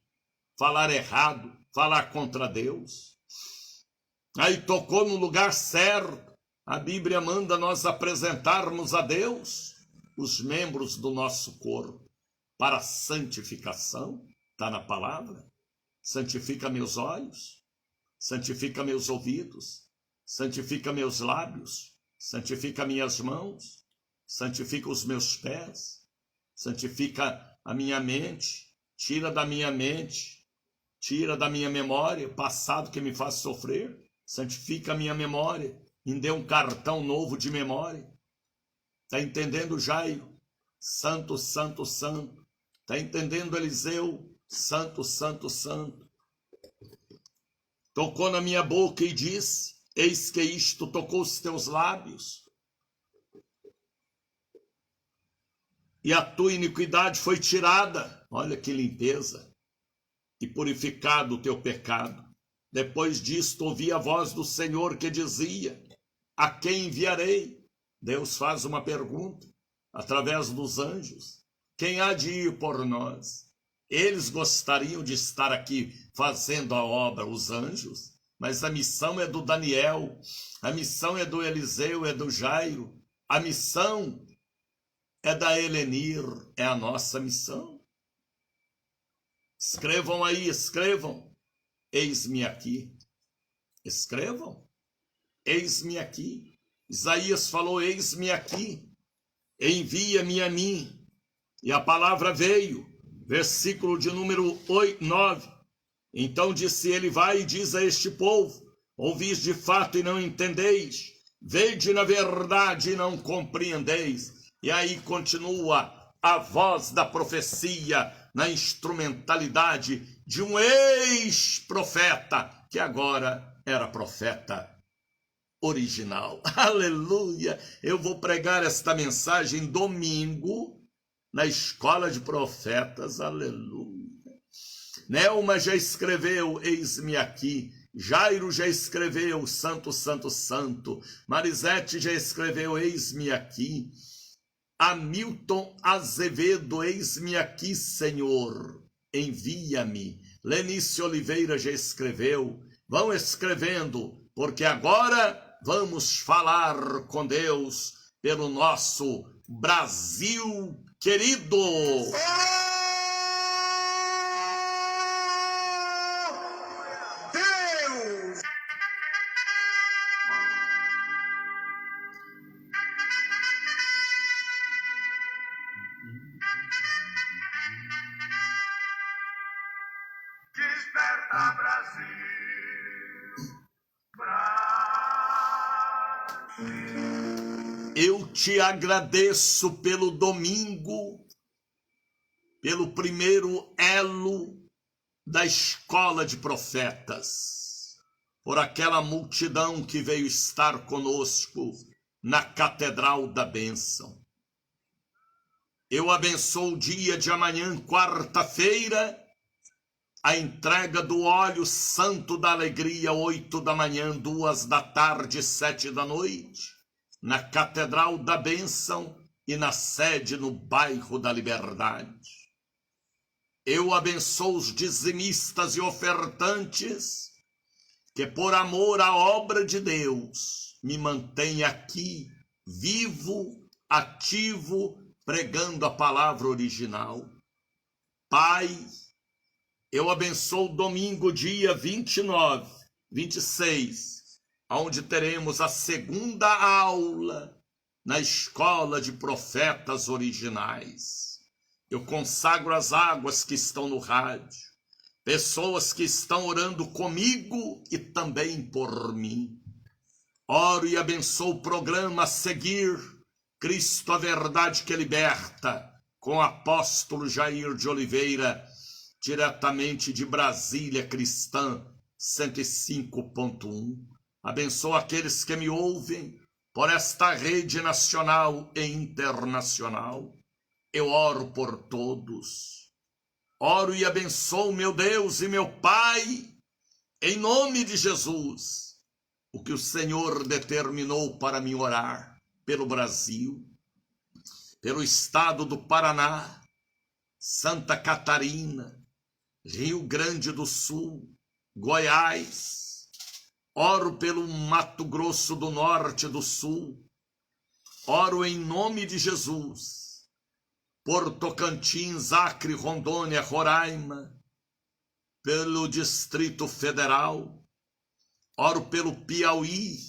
falar errado, falar contra Deus. Aí tocou no lugar certo. A Bíblia manda nós apresentarmos a Deus os membros do nosso corpo para santificação. Está na palavra. Santifica meus olhos. Santifica meus ouvidos, santifica meus lábios, santifica minhas mãos, santifica os meus pés, santifica a minha mente, tira da minha mente, Tira da minha memória passado que me faz sofrer. Santifica a minha memória. Me dê um cartão novo de memória. Está entendendo, Jairo? Santo, santo, santo. Está entendendo, Eliseu? Santo, santo, santo. Tocou na minha boca e disse: eis que isto tocou os teus lábios. E a tua iniquidade foi tirada. Olha que limpeza. E purificado o teu pecado. Depois disto ouvi a voz do Senhor que dizia: a quem enviarei? Deus faz uma pergunta através dos anjos. Quem há de ir por nós? Eles gostariam de estar aqui fazendo a obra, os anjos, mas a missão é do Daniel, a missão é do Eliseu, é do Jairo, a missão é da Helenir, é a nossa missão. Escrevam aí, escrevam. Eis-me aqui. Escrevam. Eis-me aqui. Isaías falou: eis-me aqui. Envia-me a mim. E a palavra veio. Versículo de número 9. Então disse ele: vai e diz a este povo: ouvis de fato e não entendeis. Vede na verdade e não compreendeis. E aí continua a voz da profecia na instrumentalidade de um ex-profeta, que agora era profeta original. Aleluia! Eu vou pregar esta mensagem domingo na escola de profetas. Aleluia! Nelma já escreveu: eis-me aqui. Jairo já escreveu: santo, santo, santo. Marisete já escreveu: eis-me aqui. Hamilton Azevedo: eis-me aqui, Senhor, envia-me. Lenice Oliveira já escreveu. Vão escrevendo, porque agora vamos falar com Deus pelo nosso Brasil querido. Desperta, Brasil, Brasil. Eu te agradeço pelo domingo, pelo primeiro elo da escola de profetas, por aquela multidão que veio estar conosco na Catedral da Bênção. Eu abençoo o dia de amanhã, quarta-feira, a entrega do óleo santo da alegria, 8 da manhã, 2 da tarde, 7 da noite, na Catedral da Bênção e na sede no bairro da Liberdade. Eu abençoo os dizimistas e ofertantes, que por amor à obra de Deus me mantém aqui, vivo, ativo, pregando a palavra original. Pai, eu abençoo domingo, dia 29, 26, onde teremos a segunda aula na escola de profetas originais. Eu consagro as águas que estão no rádio, pessoas que estão orando comigo e também por mim. Oro e abençoo o programa a seguir, Cristo, a verdade que liberta, com o apóstolo Jair de Oliveira, diretamente de Brasília Cristã 105.1. Abençoo aqueles que me ouvem por esta rede nacional e internacional. Eu oro por todos. Oro e abençoo, meu Deus e meu Pai, em nome de Jesus, o que o Senhor determinou para mim orar pelo Brasil, pelo estado do Paraná, Santa Catarina, Rio Grande do Sul, Goiás. Oro pelo Mato Grosso do Norte e do Sul. Oro em nome de Jesus por Tocantins, Acre, Rondônia, Roraima, pelo Distrito Federal. Oro pelo Piauí.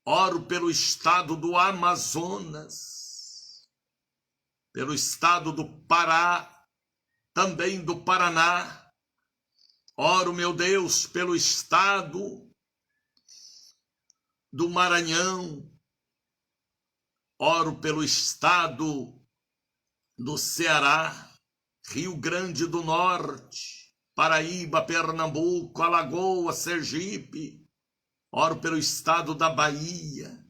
Oro pelo estado do Amazonas, pelo estado do Pará, também do Paraná, Oro, meu Deus, pelo estado do Maranhão. Oro pelo estado do Ceará, Rio Grande do Norte, Paraíba, Pernambuco, Alagoas, Sergipe. Oro pelo estado da Bahia.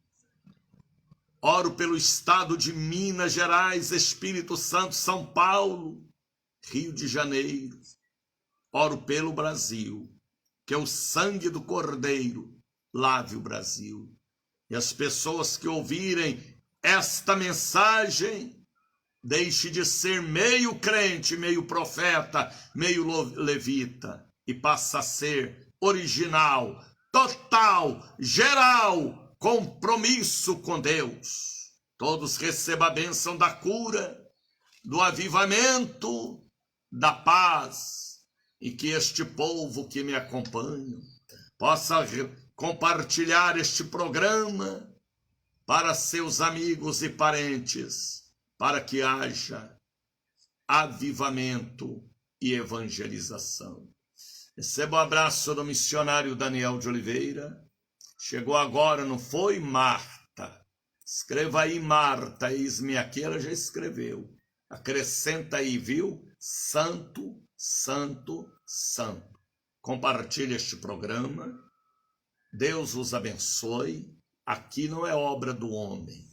Oro pelo estado de Minas Gerais, Espírito Santo, São Paulo, Rio de Janeiro. Oro pelo Brasil, que o sangue do Cordeiro lave o Brasil. E as pessoas que ouvirem esta mensagem, deixe de ser meio crente, meio profeta, meio levita, e passa a ser original, total, geral, compromisso com Deus. Todos recebam a bênção da cura, do avivamento, da paz, e que este povo que me acompanha possa compartilhar este programa para seus amigos e parentes, para que haja avivamento e evangelização. Receba o abraço do missionário Daniel de Oliveira. Chegou agora, não foi, Marta? Escreva aí, Marta, eis-me aqui, ela já escreveu. Acrescenta aí, viu? Santo, santo, santo. Compartilhe este programa. Deus os abençoe. Aqui não é obra do homem,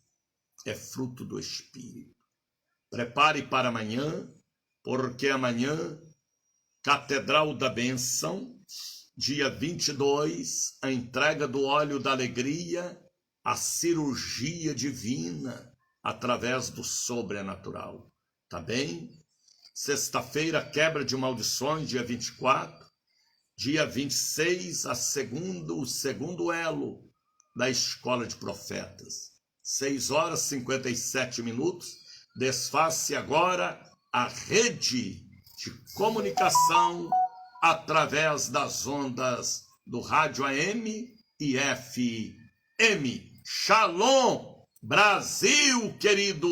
é fruto do Espírito. Prepare para amanhã, porque amanhã, Catedral da Bênção, dia 22, a entrega do óleo da alegria, a cirurgia divina, através do sobrenatural. Tá bem? Sexta-feira, quebra de maldições, dia 24. Dia 26, o segundo elo da Escola de Profetas. 6h57. Desface agora a rede de comunicação através das ondas do rádio AM e FM. Shalom, Brasil querido!